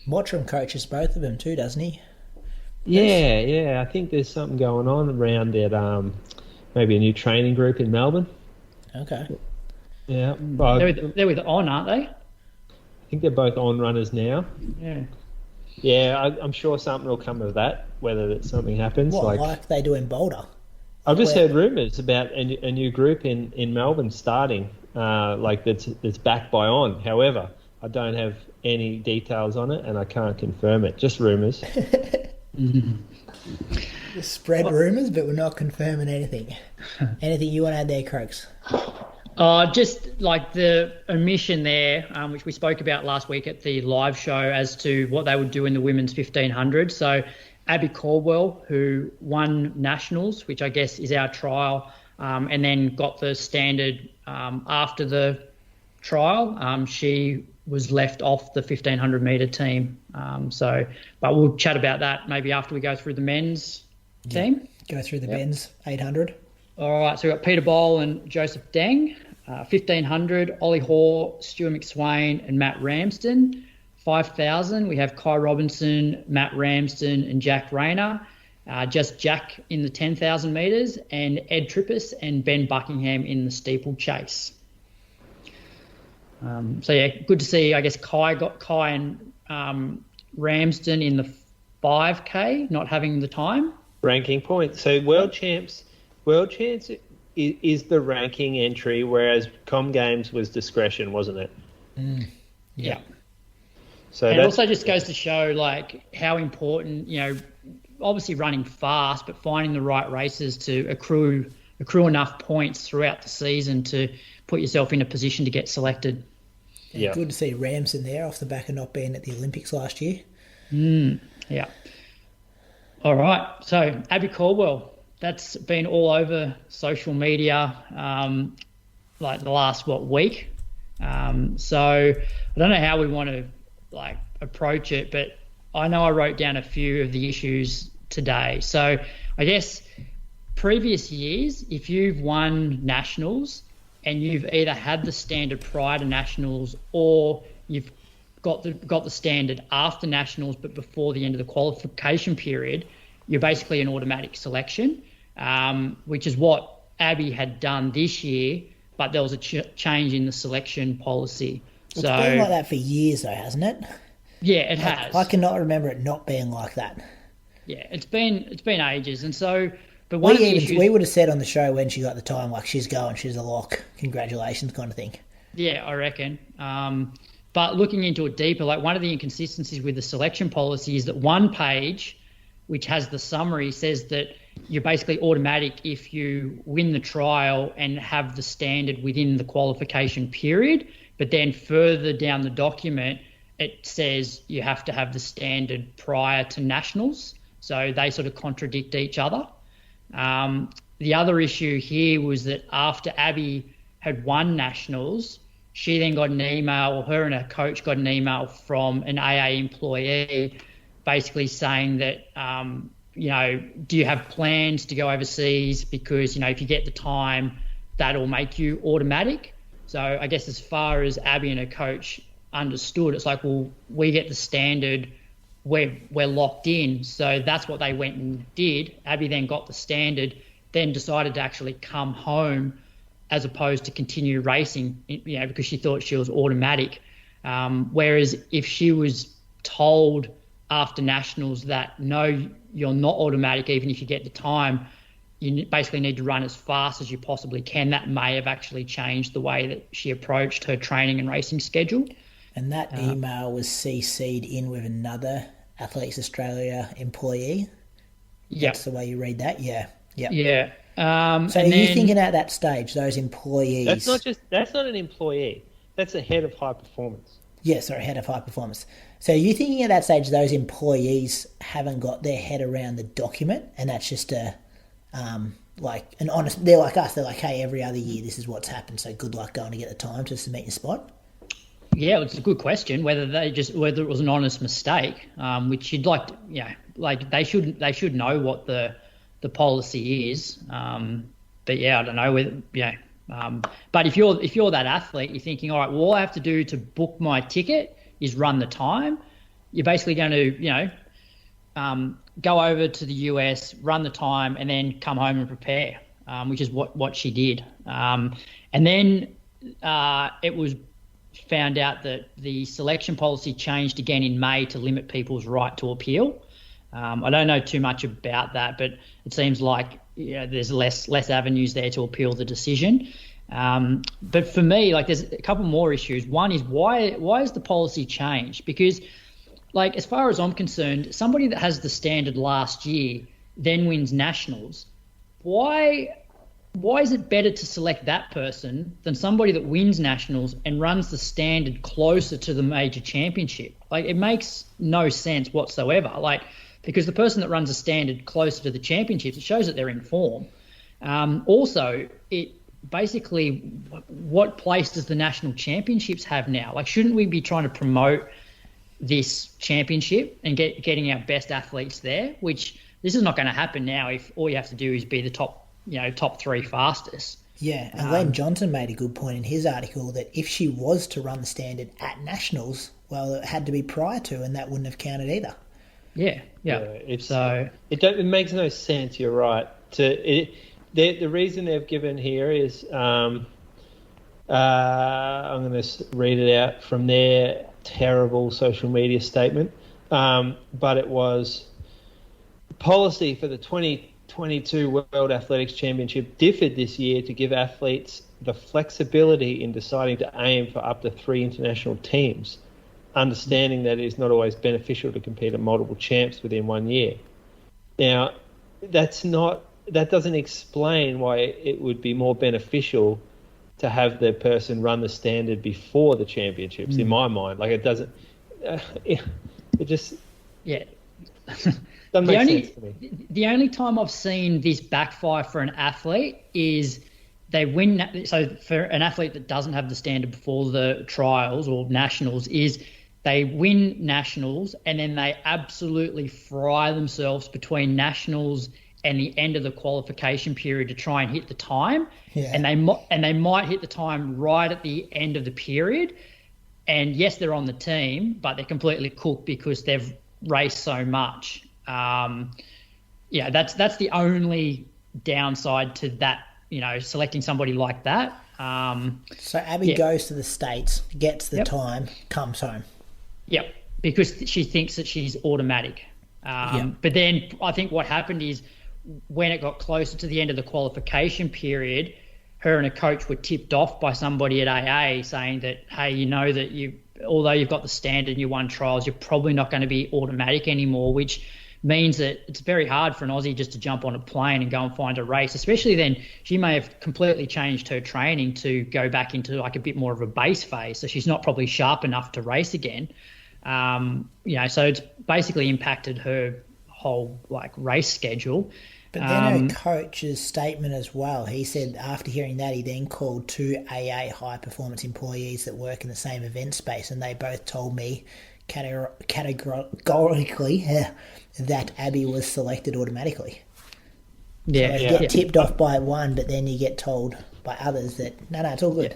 Mottram coaches both of them too, doesn't he? Yeah. I think there's something going on around at maybe a new training group in Melbourne. Okay. Yeah. They're with On, aren't they? I think they're both On runners now. Yeah. Yeah, I'm sure something will come of that, whether something happens. Like they do in Boulder? I've just heard rumours about a new group in Melbourne starting, that's backed by On. However, I don't have any details on it, and I can't confirm it. Just rumours. Spread rumours, but we're not confirming anything. Anything you want to add there, Croaks? Just like the omission there, which we spoke about last week at the live show as to what they would do in the women's 1500. So Abby Caldwell, who won nationals, which I guess is our trial, and then got the standard after the trial. She was left off the 1500 metre team. But we'll chat about that maybe after we go through the men's team. Go through the men's 800. All right, so we've got Peter Bowl and Joseph Deng. 1500, Ollie Hoare, Stuart McSweyn and Matt Ramsden. 5,000, we have Kai Robinson, Matt Ramsden and Jack Rayner. Just Jack in the 10,000 metres, and Ed Trippas and Ben Buckingham in the steeplechase. Good to see, I guess, Kai and Ramsden in the 5K, not having the time. Ranking points. So World Champs is the ranking entry, whereas Com Games was discretion, wasn't it? Yeah. So it also just goes to show like how important, obviously running fast, but finding the right races to accrue enough points throughout the season to put yourself in a position to get selected. Yeah. Good to see Ramsden there off the back of not being at the Olympics last year. Yeah. All right. So Abby Caldwell, that's been all over social media like the last, week. So I don't know how we want to approach it, but I know I wrote down a few of the issues today. So I guess previous years, if you've won nationals and you've either had the standard prior to nationals or you've got the standard after nationals but before the end of the qualification period, you're basically an automatic selection, which is what Abby had done this year, but there was a change in the selection policy. It's been like that for years though, hasn't it? Yeah, it has. I cannot remember it not being like that. Yeah, it's been ages, and so. But we would have said on the show when she got the time, like she's a lock, congratulations, kind of thing. Yeah, I reckon. But looking into it deeper, one of the inconsistencies with the selection policy is that one page, which has the summary, says that you're basically automatic if you win the trial and have the standard within the qualification period. But then further down the document, it says you have to have the standard prior to nationals. So they sort of contradict each other. The other issue here was that after Abby had won nationals, she then got an email, or her and her coach got an email from an AA employee basically saying that, do you have plans to go overseas? Because, if you get the time, that'll make you automatic. So I guess as far as Abby and her coach understood, it's like, well, we get the standard, we're locked in. So that's what they went and did. Abby then got the standard, then decided to actually come home as opposed to continue racing, because she thought she was automatic. Whereas if she was told after nationals that, no, you're not automatic even if you get the time, you basically need to run as fast as you possibly can, that may have actually changed the way that she approached her training and racing schedule. And that email was CC'd in with another Athletics Australia employee? Yeah. That's the way you read that? Yeah. Yeah. So are you thinking at that stage, those employees... That's not an employee. That's a head of high performance. Yeah, sorry, head of high performance. So are you thinking at that stage those employees haven't got their head around the document, and that's just an honest... They're like us. They're like, hey, every other year this is what's happened, so good luck going to get the time to submit your spot? Yeah, it's a good question whether it was an honest mistake, which you'd like to, they should know what the policy is. But yeah, I don't know whether but if you're that athlete, you're thinking, all right, well, all I have to do to book my ticket is run the time. You're basically going to go over to the US, run the time, and then come home and prepare, which is what she did. And then it was found out that the selection policy changed again in May to limit people's right to appeal. I don't know too much about that, but it seems like there's less avenues there to appeal the decision. But for me, like, there's a couple more issues. One is why has the policy changed? Because, like, as far as I'm concerned, somebody that has the standard last year then wins nationals. Why is it better to select that person than somebody that wins nationals and runs the standard closer to the major championship? Like, it makes no sense whatsoever. Like, because the person that runs a standard closer to the championships, it shows that they're in form. Also, it basically, what place does the national championships have now? Like, shouldn't we be trying to promote this championship and getting our best athletes there? Which this is not going to happen now if all you have to do is be the top 3 fastest. Yeah, and Glenn Johnson made a good point in his article that if she was to run the standard at nationals, well, it had to be prior to, and that wouldn't have counted either. Yeah. It makes no sense. You're right. The reason they've given here is I'm going to read it out from their terrible social media statement, but it was policy for the 2022 World Athletics Championship differed this year to give athletes the flexibility in deciding to aim for up to 3 international teams, understanding that it is not always beneficial to compete at multiple champs within 1 year. Now, that doesn't explain why it would be more beneficial to have the person run the standard before the championships, in my mind. Like, it doesn't... it just... Yeah. Doesn't make sense to me. The only time I've seen this backfire for an athlete is they win. So for an athlete that doesn't have the standard before the trials or nationals, is they win nationals and then they absolutely fry themselves between nationals and the end of the qualification period to try and hit the time. Yeah. And they might hit the time right at the end of the period. And yes, they're on the team, but they're completely cooked because they've raced so much. That's the only downside to that, selecting somebody like that. So Abby goes to the States, gets the time, comes home. Yep, because she thinks that she's automatic. But then I think what happened is when it got closer to the end of the qualification period, her and a coach were tipped off by somebody at AA saying that, hey, that although you've got the standard and you won trials, you're probably not going to be automatic anymore, which means that it's very hard for an Aussie just to jump on a plane and go and find a race, especially then she may have completely changed her training to go back into like a bit more of a base phase. So she's not probably sharp enough to race again. So it's basically impacted her whole race schedule. But then her coach's statement as well, he said after hearing that, he then called 2 AA high-performance employees that work in the same event space, and they both told me categorically that Abby was selected automatically. Yeah, so you get tipped off by one, but then you get told by others that, no, it's all good.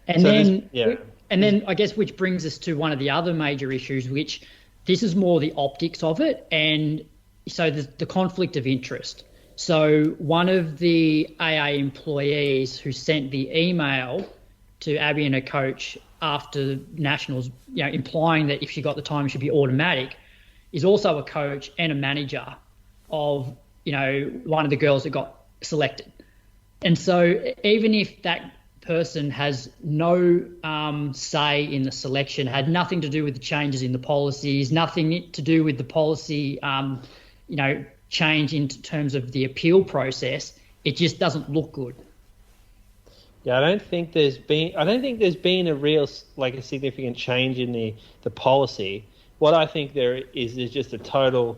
Yeah. And then I guess which brings us to one of the other major issues, which this is more the optics of it, and so the conflict of interest. So one of the AA employees who sent the email to Abby and her coach after nationals, implying that if she got the time, it should be automatic, is also a coach and a manager of, one of the girls that got selected. And so even if that person has no say in the selection, had nothing to do with the changes in the policies, nothing to do with the policy, change in terms of the appeal process, it just doesn't look good. Yeah, I don't think there's been a real a significant change in the policy. What I think there is just a total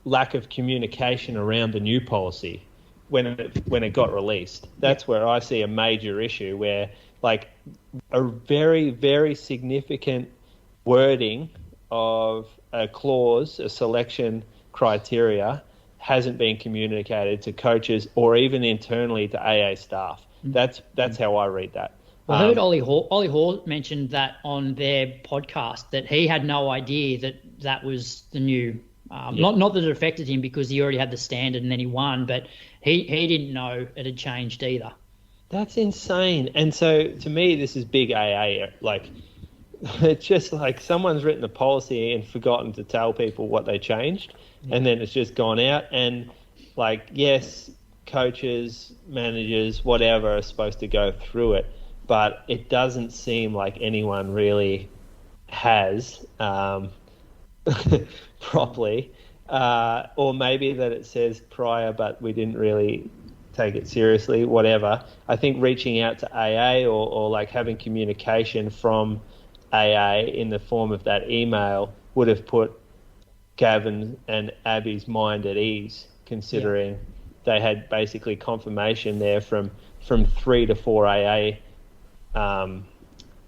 lack of communication around the new policy when it got released. That's where I see a major issue, where a very, very significant wording of a clause, a selection criteria, hasn't been communicated to coaches or even internally to AA staff. That's how I read that. I heard Ollie Hoare mentioned that on their podcast, that he had no idea that was the new. Not that it affected him because he already had the standard and then he won, but he didn't know it had changed either. That's insane. And so to me, this is big AA. It's just like someone's written a policy and forgotten to tell people what they changed, and then it's just gone out. And yes, coaches, managers, whatever, are supposed to go through it, but it doesn't seem like anyone really has properly, or maybe that it says prior, but we didn't really take it seriously, whatever. I think reaching out to AA or like having communication from AA in the form of that email would have put Gavin and Abby's mind at ease, considering they had basically confirmation there from 3 to 4 AA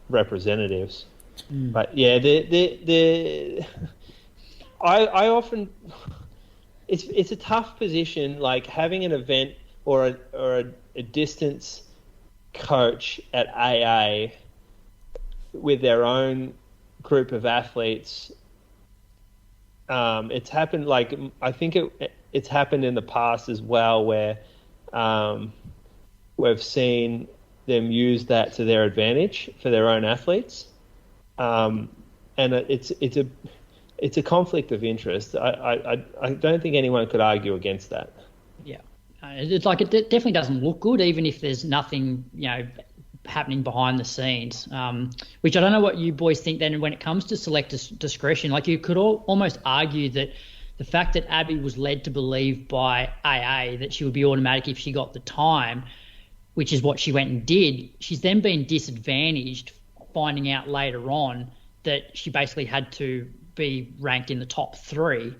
representatives. But yeah, I often, it's a tough position, like having an event or a distance coach at AA with their own group of athletes. It's happened, like, I think it's happened in the past as well, where we've seen them use that to their advantage for their own athletes, and it's a conflict of interest. I don't think anyone could argue against that. Yeah, it's like it definitely doesn't look good, even if there's nothing happening behind the scenes, which I don't know what you boys think then when it comes to selectors' discretion. Like, you could almost argue that the fact that Abby was led to believe by AA that she would be automatic if she got the time, which is what she went and did, she's then been disadvantaged finding out later on that she basically had to be ranked in the top 3.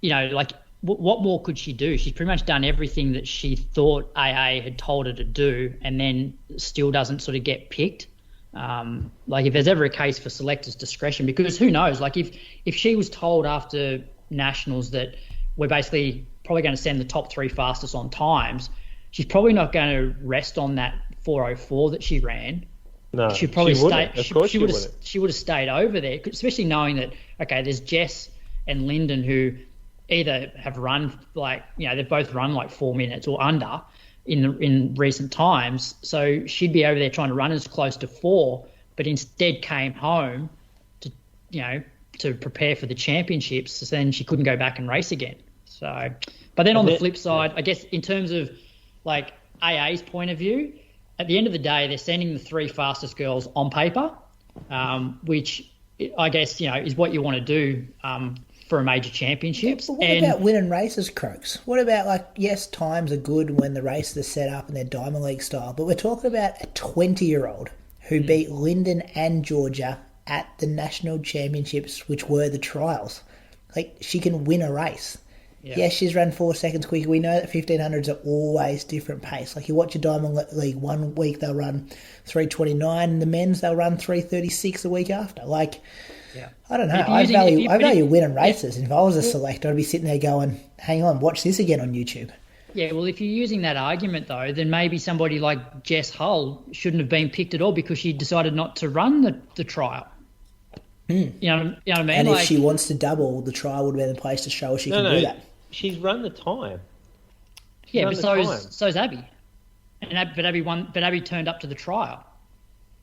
Like, what more could she do? She's pretty much done everything that she thought AA had told her to do, and then still doesn't sort of get picked. Like, if there's ever a case for selectors' discretion, because who knows? Like, if she was told after Nationals that we're basically probably going to send the top 3 fastest on times, she's probably not going to rest on that 4:04 that she ran. No, she'd probably stay. She would have stayed over there, especially knowing that, okay, there's Jess and Linden who either have run they've both run like 4 minutes or under in recent times. So she'd be over there trying to run as close to 4, but instead came home to prepare for the championships. So then she couldn't go back and race again. So, but then on the flip side, I guess in terms of like AA's point of view, at the end of the day, they're sending the 3 fastest girls on paper, which I guess, is what you want to do for a major championships. But what about winning races, Croaks? What about, yes, times are good when the races are set up and they're Diamond League style, but we're talking about a 20-year-old who beat Linden and Georgia at the national championships, which were the trials. Like, she can win a race. Yeah. Yes, she's run 4 seconds quicker. We know that 1500s are always different pace. Like, you watch a Diamond League 1 week, they'll run 3:29. The men's, they'll run 3:36 a week after. Like, I don't know. I value winning races. If I was a selector, I'd be sitting there going, hang on, watch this again on YouTube. Yeah, well, if you're using that argument, though, then maybe somebody like Jess Hull shouldn't have been picked at all because she decided not to run the trial. You know what I mean? And if she wants to double, the trial would have been the place to show her she can do that. She's run the time. But so's Abby. But Abby turned up to the trial.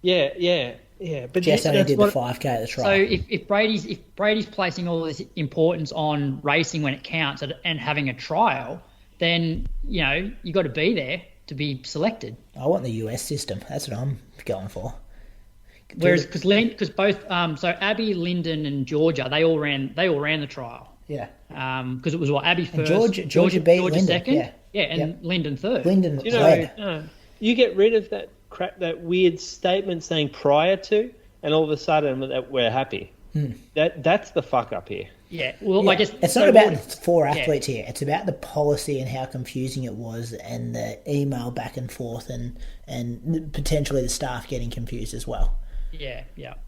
Yeah. But Jess only did the 5K at the trial. So if Brady's placing all this importance on racing when it counts and having a trial, then you got to be there to be selected. I want the US system. That's what I'm going for. Whereas because both so Abby, Linden, and Georgia they all ran the trial. Yeah. Because it was Abby first, Georgia beat Linden second, and Linden third. Linden led. You get rid of that crap, that weird statement saying prior to, and all of a sudden that we're happy. That's the fuck up here. Yeah. Well, I guess it's not about 4 athletes here. It's about the policy and how confusing it was, and the email back and forth, and potentially the staff getting confused as well. Yeah.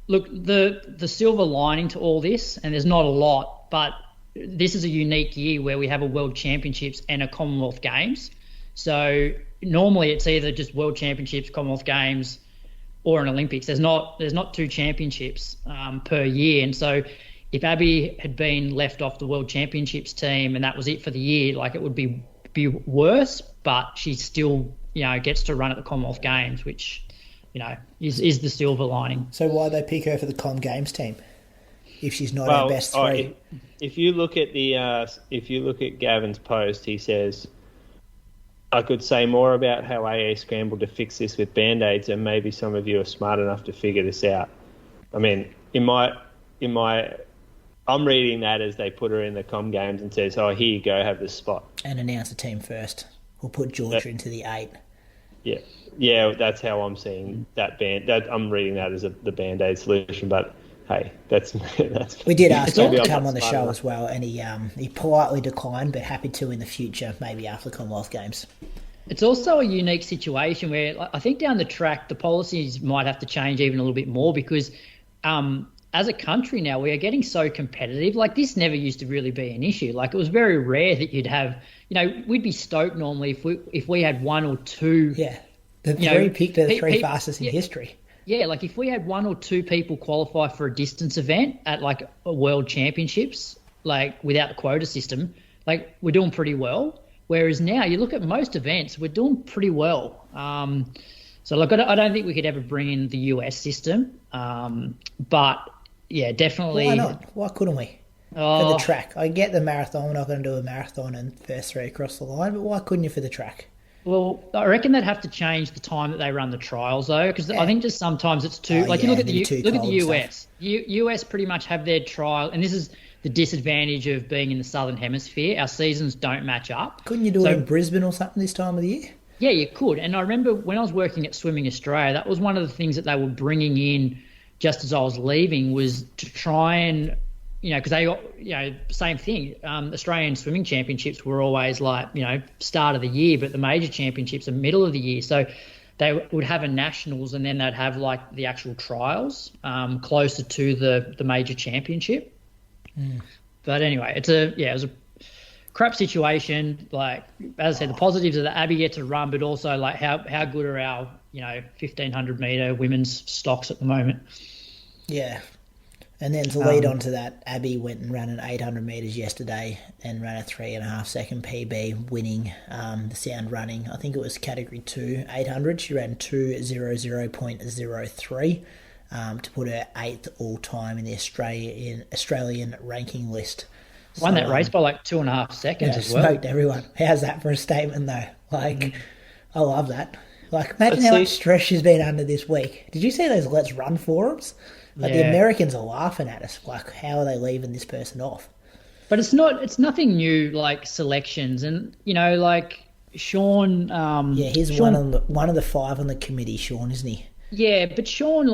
Look, the silver lining to all this, and there's not a lot, but this is a unique year where we have a World Championships and a Commonwealth Games. So normally it's either just World Championships, Commonwealth Games, or an Olympics. There's not 2 championships per year, and so if Abby had been left off the World Championships team and that was it for the year, like, it would be worse. But she still gets to run at the Commonwealth Games, which is the silver lining. So why they pick her for the Com Games team if she's not our best 3? If you look at Gavin's post, he says I could say more about how AA scrambled to fix this with Band-Aids, and maybe some of you are smart enough to figure this out. I mean, I'm reading that as they put her in the com games and says, "Oh, here you go, have this spot." And announce a team first. We'll put Georgia into the 8. Yeah, that's how I'm seeing that I'm reading that as the Band-Aid solution, but hey, that's we did ask him to come on the show as well, and he politely declined, but happy to in the future, maybe after the Commonwealth Games. It's also a unique situation where I think down the track the policies might have to change even a little bit more because as a country now we are getting so competitive. Like this never used to really be an issue. Like it was very rare that you'd have, we'd be stoked normally if we had one or two. Yeah, the three picked the three fastest in history. Yeah, like if we had one or two people qualify for a distance event at like a world championships, like without the quota system, like we're doing pretty well. Whereas now you look at most events, we're doing pretty well. So look, I don't think we could ever bring in the US system. But yeah, definitely. Why not? Why couldn't we? For the track. I get the marathon. We're not going to do a marathon and first 3 across the line, but why couldn't you for the track? Well, I reckon they'd have to change the time that they run the trials, though, because I think just sometimes it's too. You look at the US. US pretty much have their trial, and this is the disadvantage of being in the Southern Hemisphere. Our seasons don't match up. Couldn't you do it in Brisbane or something this time of the year? Yeah, you could. And I remember when I was working at Swimming Australia, that was one of the things that they were bringing in just as I was leaving was to try and. Because they got, same thing. Australian swimming championships were always like, start of the year, but the major championships are middle of the year. So they would have a nationals and then they'd have like the actual trials closer to the major championship. Mm. But anyway, it was a crap situation. Like, as I said, the positives are that Abby gets to run, but also like how good are our, 1,500 metre women's stocks at the moment. Yeah. And then to lead on to that, Abby went and ran an 800 metres yesterday and ran a 3.5 second PB, winning the sound running. I think it was category 2, 800. She ran 2:00.03 to put her 8th all time in the Australian ranking list. Won that race by like 2.5 seconds as well. Smoked everyone. How's that for a statement though? Like, I love that. Like, imagine how much stress she's been under this week. Did you see those Let's Run forums? Like the Americans are laughing at us. Like, how are they leaving this person off? But it's nothing new. Like selections, and like Sean. He's Sean, one of the 5 on the committee. Sean, isn't he? Yeah, but Sean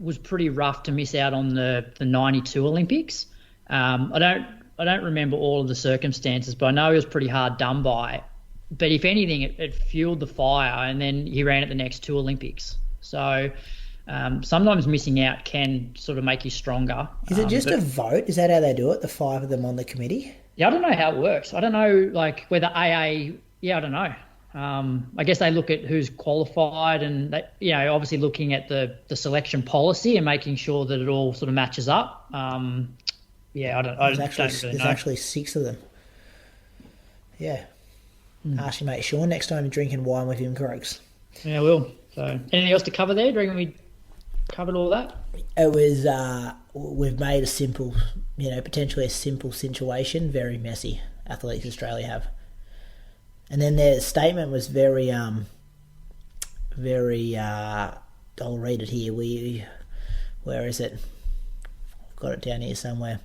was pretty rough to miss out on the 92 Olympics. I don't remember all of the circumstances, but I know he was pretty hard done by. But if anything, it fueled the fire, and then he ran at the next 2 Olympics. So. Sometimes missing out can sort of make you stronger. Is it just a vote? Is that how they do it, the 5 of them on the committee? Yeah, I don't know how it works. I don't know, like, whether AA... Yeah, I don't know. I guess they look at who's qualified and, they, obviously looking at the selection policy and making sure that it all sort of matches up. I don't really know. There's actually 6 of them. Yeah. Ask your mate Sean next time you're drinking wine with him, Croaks. Yeah, I will. So, anything else to cover there? Do you reckon we covered all that? It was, we've made a simple, potentially a simple situation very messy. Athletics Australia have. And then their statement was very, I'll read it here. Where is it? I've got it down here somewhere.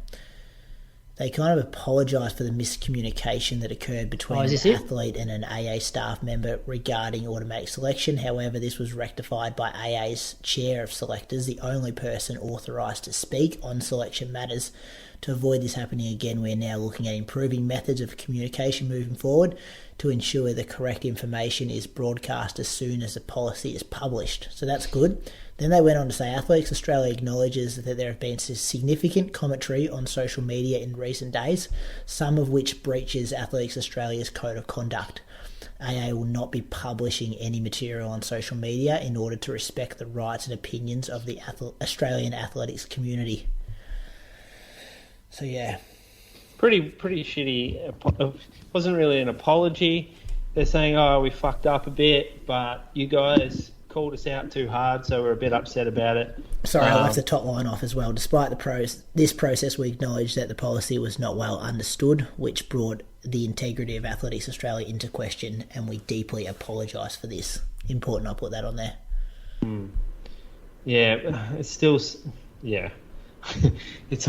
They kind of apologised for the miscommunication that occurred between an athlete and an AA staff member regarding automatic selection. However, this was rectified by AA's chair of selectors, the only person authorised to speak on selection matters. To avoid this happening again, we are now looking at improving methods of communication moving forward to ensure the correct information is broadcast as soon as the policy is published. So that's good. Then they went on to say, Athletics Australia acknowledges that there have been significant commentary on social media in recent days, some of which breaches Athletics Australia's code of conduct. AA will not be publishing any material on social media in order to respect the rights and opinions of the Australian athletics community. So, yeah. Pretty shitty. It wasn't really an apology. They're saying, we fucked up a bit, but you guys called us out too hard, so we're a bit upset about it. Sorry, I left the top line off as well. Despite this process, we acknowledge that the policy was not well understood, which brought the integrity of Athletics Australia into question, and we deeply apologise for this. Important I put that on there. Yeah, it's still... Yeah. It's...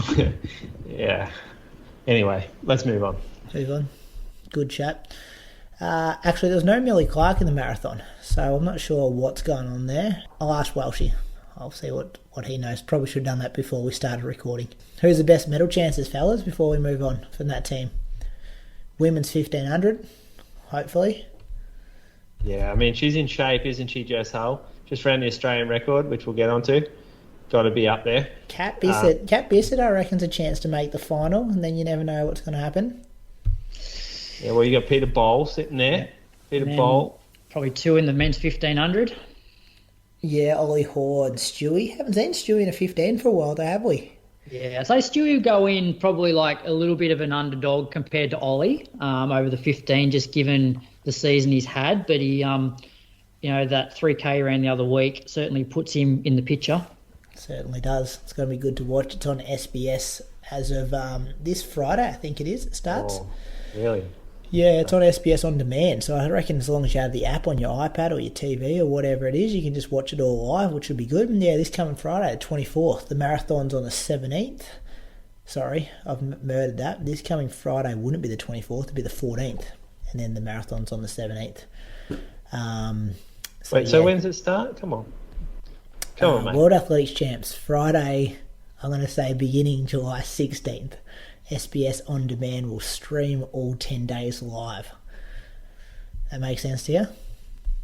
Yeah. Anyway, let's move on. Move on. Good chat. Actually, there was no Millie Clark in the marathon, so I'm not sure what's going on there. I'll ask Welshie. I'll see what he knows. Probably should have done that before we started recording. Who's the best medal chances, fellas, before we move on from that team? Women's 1500, hopefully. Yeah, I mean, she's in shape, isn't she, Jess Hull? Just ran the Australian record, which we'll get onto. Got to be up there. Cat Bisset, I reckon's a chance to make the final, and then you never know what's going to happen. Yeah, well, you got Peter Bowl sitting there. Peter Bowl. Probably 2 in the men's 1500. Yeah, Ollie Hoare and Stewy. Haven't seen Stewy in a 15 for a while, though, have we? Yeah, so Stewy will go in probably like a little bit of an underdog compared to Ollie over the 15, just given the season he's had. But he, that 3K ran the other week certainly puts him in the picture. Certainly does. It's going to be good to watch. It's on SBS as of this Friday, I think it is. It starts. Oh, really? Yeah, it's on SBS On Demand, so I reckon as long as you have the app on your iPad or your TV or whatever it is, you can just watch it all live, which would be good. And yeah, this coming Friday, the 24th. The marathon's on the 17th. Sorry, I've murdered that. This coming Friday wouldn't be the 24th, it'd be the 14th. And then the marathon's on the 17th. So when does it start? Come on. Come on, mate. World Athletics Champs, Friday, I'm going to say beginning July 16th. SBS On Demand will stream all 10 days live. That makes sense to you?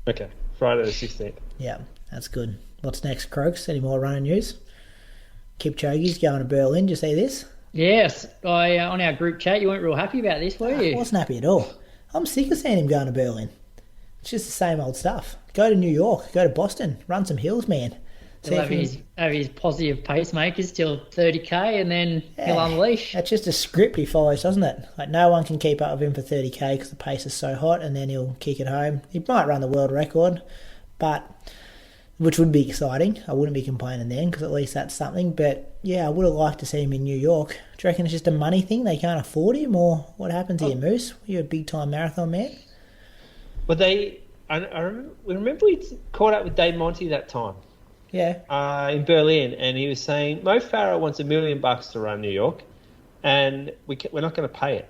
Okay, Friday the 16th. Yeah, that's good. What's next, Croaks? Any more running news? Kipchoge's going to Berlin. Did you see this? Yes. On our group chat, you weren't real happy about this, were you? I wasn't happy at all. I'm sick of seeing him going to Berlin. It's just the same old stuff. Go to New York. Go to Boston. Run some hills, man. He'll have his positive pacemakers till 30k and then he'll unleash. That's just a script he follows, doesn't it? Like, no one can keep up with him for 30k because the pace is so hot, and then he'll kick it home. He might run the world record, which would be exciting. I wouldn't be complaining then because at least that's something. But yeah, I would have liked to see him in New York. Do you reckon it's just a money thing? They can't afford him, or what happens here, Moose? You're a big time marathon man. Well, we remember we caught up with Dave Monty that time. Yeah. In Berlin, and he was saying Mo Farah wants $1 million to run New York, and we're not going to pay it.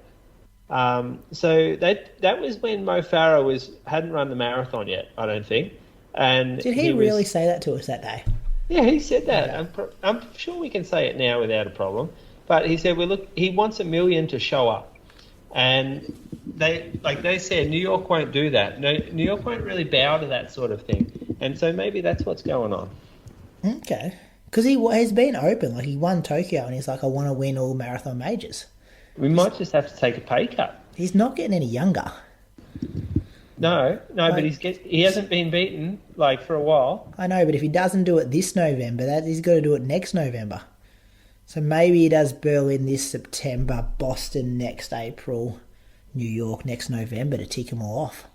So that was when Mo Farah hadn't run the marathon yet, I don't think. And did he really say that to us that day? Yeah, he said that. Yeah. I'm sure we can say it now without a problem. But he said, he wants $1 million to show up, and they said New York won't do that. No, New York won't really bow to that sort of thing, and so maybe that's what's going on. Okay. Because he's been open. Like, he won Tokyo and he's like, I want to win all marathon majors. We might just have to take a pay cut. He's not getting any younger. No, but he hasn't been beaten, for a while. I know, but if he doesn't do it this November, he's got to do it next November. So maybe he does Berlin this September, Boston next April, New York next November to tick them all off.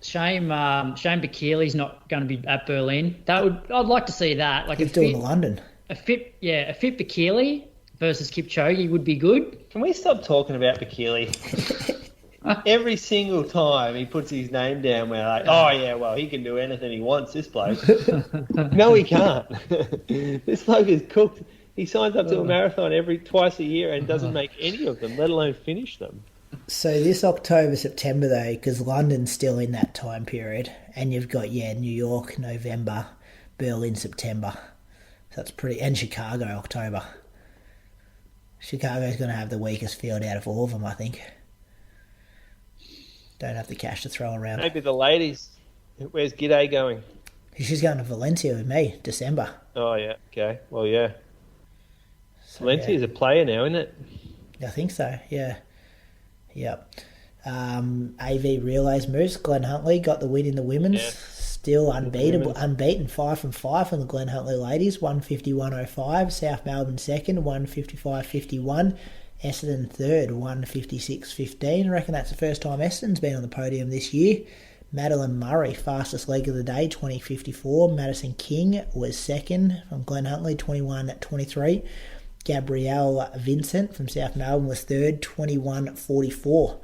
Shame Bekele's not going to be at Berlin. I'd like to see that. He's doing London. A fit Bekele versus Kipchoge would be good. Can we stop talking about Bekele? Every single time he puts his name down, we're like, oh yeah, well, he can do anything he wants, this bloke. No, he can't. This bloke is cooked. He signs up to a marathon twice a year and doesn't make any of them, let alone finish them. So this October, September though, because London's still in that time period, and you've got New York, November, Berlin, September. So that's and Chicago, October. Chicago's going to have the weakest field out of all of them, I think. Don't have the cash to throw around. Maybe the ladies. Where's G'day going? She's going to Valencia with me, December. Oh yeah, okay. Well, yeah. So, Valencia's a player now, isn't it? I think so. Yeah. Yep. AV Relays moves. Glenn Huntley got the win in the women's. Yeah. Still unbeaten 5 from 5 from the Glenn Huntley ladies. 150-105. South Melbourne second. 155-51. Essendon third. 156-15. I reckon that's the first time Essendon's been on the podium this year. Madeline Murray, fastest leg of the day, 20.54. Madison King was second from Glen Huntly, 21.23. Gabrielle Vincent from South Melbourne was third, 21.44.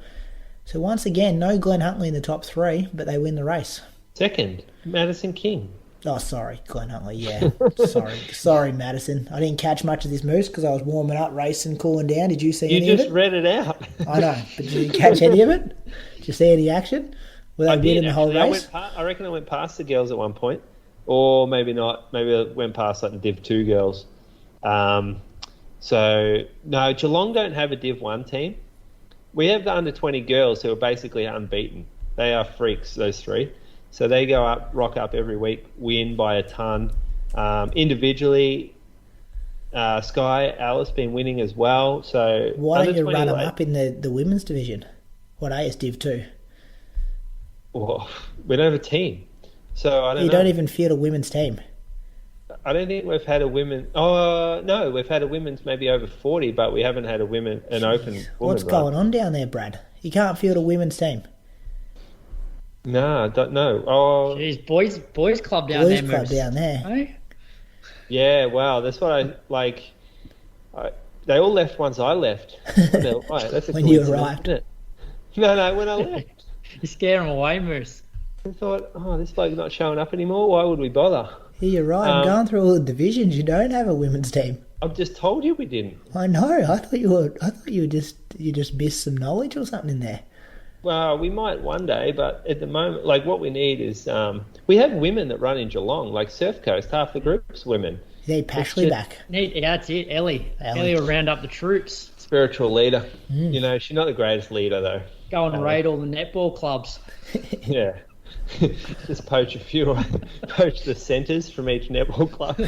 So once again, no Glen Huntly in the top three, but they win the race. Second, Madison King. Oh, sorry, Glen Huntly, yeah. Sorry, Madison. I didn't catch much of this moose because I was warming up, racing, cooling down. Did you see any of it? You just read it out. I know, but did you catch any of it? Did you see any action? Were they winning the whole race? I reckon I went past the girls at one point. Or maybe not. Maybe I went past like the Div 2 girls. So, no, Geelong don't have a Div 1 team. We have the under 20 girls who are basically unbeaten. They are freaks, those three. So they go up, rock up every week, win by a ton. Individually, Sky, Alice been winning as well. So why don't you run them up in the women's division? What A is Div 2? Well, we don't have a team. So I don't know. You don't even field a women's team. I don't think we've had a women. Oh no, we've had a women's maybe over 40, but we haven't had an open women. What's going on down there, Brad? You can't field a women's team. No, I don't know. Oh, jeez, boys club down there. Boys club down there. Hey? Yeah, wow, that's what I like. They all left once I left. Right, that's a when you arrived. Isn't it? No, when I left. You scare them away, Moose. I thought, this bloke's not showing up anymore. Why would we bother? Yeah, you're right. I'm going through all the divisions. You don't have a women's team. I've just told you we didn't. I know. I thought you just missed some knowledge or something in there. Well, we might one day, but at the moment, like what we need is we have women that run in Geelong, like Surf Coast. Half the group's women. You need Pashley back. Yeah, that's it. Ellie will round up the troops. Spiritual leader. You know, she's not the greatest leader though. Go and raid all the netball clubs. Yeah. Just poach the centres from each netball club.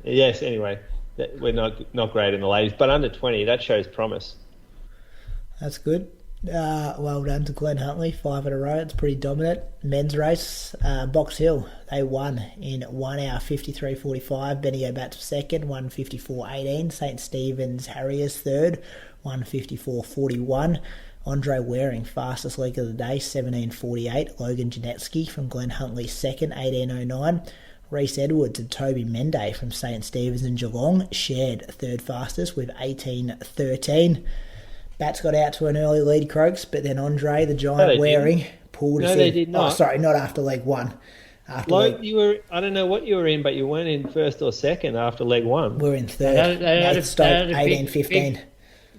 Yes, anyway, we're not great in the ladies, but under 20, that shows promise. That's good. Well done to Glen Huntly, 5 in a row. It's pretty dominant. Men's race, Box Hill, they won in 1 hour 53.45. Benny O'Bats second, 1:54.18. St. Stephen's Harriers third, 1:54.41. Andre Waring, fastest leg of the day, 17.48. Logan Janetsky from Glen Huntly second, 18.09. Reece Edwards and Toby Mende from St. Stephen's and Geelong shared third fastest with 18.13. Bats got out to an early lead, Croaks, but then Andre, the giant Waring, pulled us in. No, they did not. Oh, sorry, not after leg one. I don't know what you were in, but you weren't in first or second after leg one. We're in third. They Stoke, 18.15.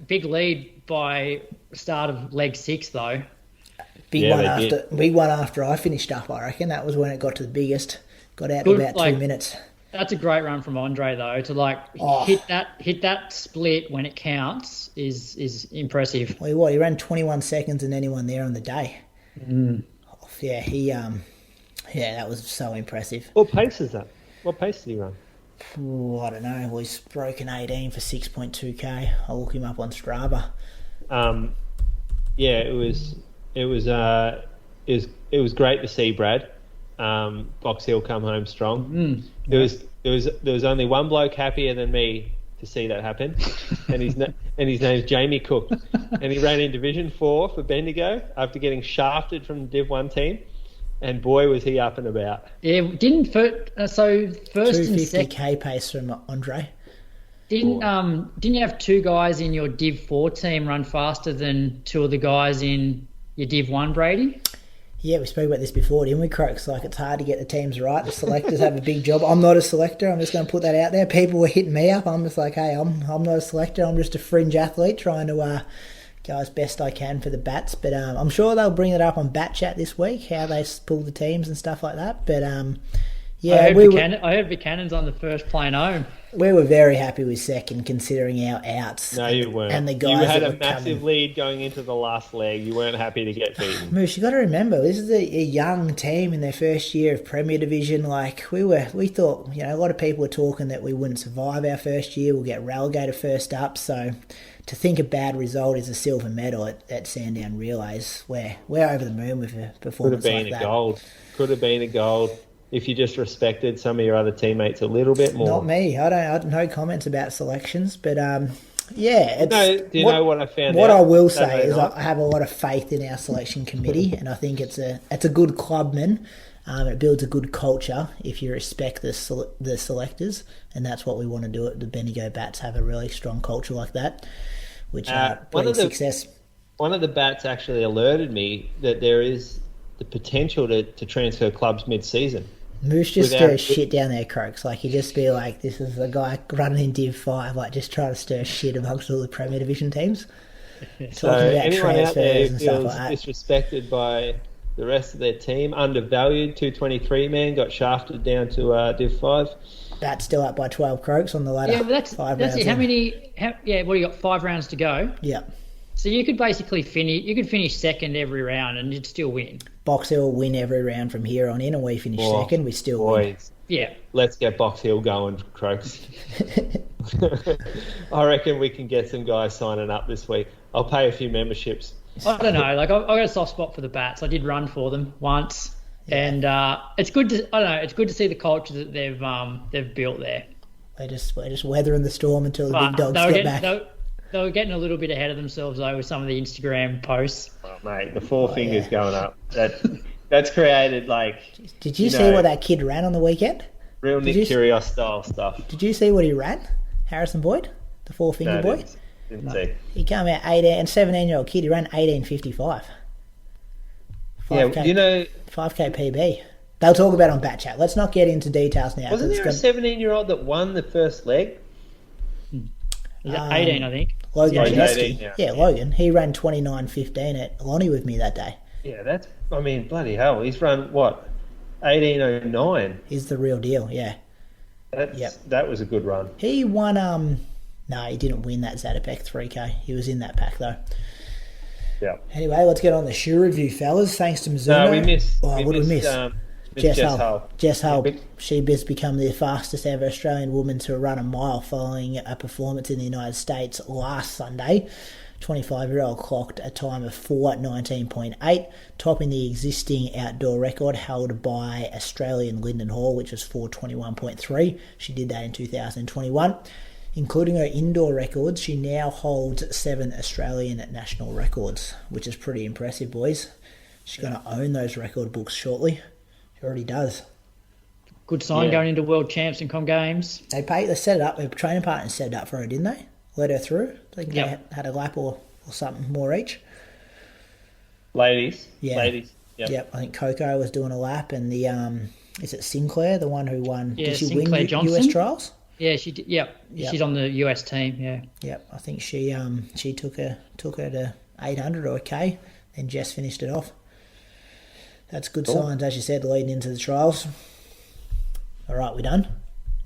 Big lead by start of leg 6, though. Big one after I finished up, I reckon. That was when it got to the biggest. Got out to about 2 minutes. That's a great run from Andre, though. To hit that split when it counts is impressive. Well, he ran 21 seconds than anyone there on the day. Yeah, that was so impressive. What pace is that? What pace did he run? I don't know. Well, he's broken 18 for 6.2k. I'll look him up on Strava. Yeah, it was great to see Brad. Box Hill come home strong. There was only one bloke happier than me to see that happen, and his name's Jamie Cook, and he ran in Division 4 for Bendigo after getting shafted from the Div 1 team, and boy was he up and about. Yeah, first and second 250k pace from Andre. Didn't you have two guys in your Div 4 team run faster than two of the guys in your Div 1, Brady? Yeah, we spoke about this before, didn't we, Croaks? Like, it's hard to get the teams right. The selectors have a big job. I'm not a selector. I'm just going to put that out there. People were hitting me up. I'm just like, hey, I'm not a selector. I'm just a fringe athlete trying to go as best I can for the Bats. But I'm sure they'll bring it up on Bat Chat this week, how they pull the teams and stuff like that. But, yeah. I heard Buchanan's on the first plane home. We were very happy with second, considering our outs. No, you weren't. And the guys you had a massive lead going into the last leg. You weren't happy to get beaten. Moose, you got to remember, this is a young team in their first year of Premier Division. Like, we thought, a lot of people were talking that we wouldn't survive our first year. We'll get relegated first up. So to think a bad result is a silver medal at Sandown Relays, we're over the moon with a performance like that. Could have been a gold. If you just respected some of your other teammates a little bit more. Not me. I don't no comments about selections, but Yeah. Do you know what I found out? What I will say is night? I have a lot of faith in our selection committee, and I think it's a good clubman. It builds a good culture if you respect the selectors, and that's what we want to do at the Bendigo Bats, have a really strong culture like that, which brings success. One of the Bats actually alerted me that there is the potential to transfer clubs mid-season. Moose just stirs shit down their croaks. Like, you just be like, this is a guy running in Div 5, like, just trying to stir shit amongst all the Premier Division teams. So anyone out there who feels disrespected by the rest of their team, undervalued, 223 man, got shafted down to Div 5. That's still up by 12 croaks on the ladder. Yeah, but that's it. What do you got? 5 rounds to go. Yeah. So you could basically finish second every round and you'd still win. Box Hill win every round from here on in, and we finish second. We still win. Yeah. Let's get Box Hill going, Croaks. I reckon we can get some guys signing up this week. I'll pay a few memberships. I don't know. Like, I've got a soft spot for the Bats. I did run for them once, and it's good to. I don't know. It's good to see the culture that they've built there. We're just weathering the storm until the big dogs get back. They were getting a little bit ahead of themselves though with some of the Instagram posts. Oh, mate, the four fingers going up. That's created like. Did you see what that kid ran on the weekend? Real Nick Kyrgios style stuff. Did you see what he ran? Harrison Boyd, the 4-finger boy. Didn't see. He came out 17-year-old kid. He ran 18:55. 5K PB. They'll talk about it on Bat Chat. Let's not get into details now. Wasn't there a 17-year-old that won the first leg? 18, I think. Logan Chinesky. Yeah, Logan. He ran 29:15 at Lonnie with me that day. Yeah, bloody hell. He's run, what, 18:09? He's the real deal, yeah. That was a good run. He won, no, he didn't win that Zatopek 3K. He was in that pack, though. Yeah. Anyway, let's get on the shoe review, fellas. Thanks to Mizuno. No, we missed. What did we miss? Jess Hull. Jess Hull. Yeah, she has become the fastest ever Australian woman to run a mile following a performance in the United States last Sunday. 25-year-old clocked a time of 4:19.8, topping the existing outdoor record held by Australian Linden Hall, which was 4:21.3. She did that in 2021. Including her indoor records, she now holds 7 Australian national records, which is pretty impressive, boys. She's going to own those record books shortly. She already does. Good sign going into World Champs and Com Games. They set it up. Her training partners set it up for her, didn't they? Let her through. I think they had a lap or something more each. Ladies. Yeah. Ladies. Yep. I think Coco was doing a lap, and the is it Sinclair, the one who won? Yeah, did she Sinclair win Johnson? US trials? Yeah, she did. Yep. She's on the US team. Yeah. Yep. I think she took her to 800 or a K, and Jess finished it off. That's good signs, as you said, leading into the trials. All right, we're done.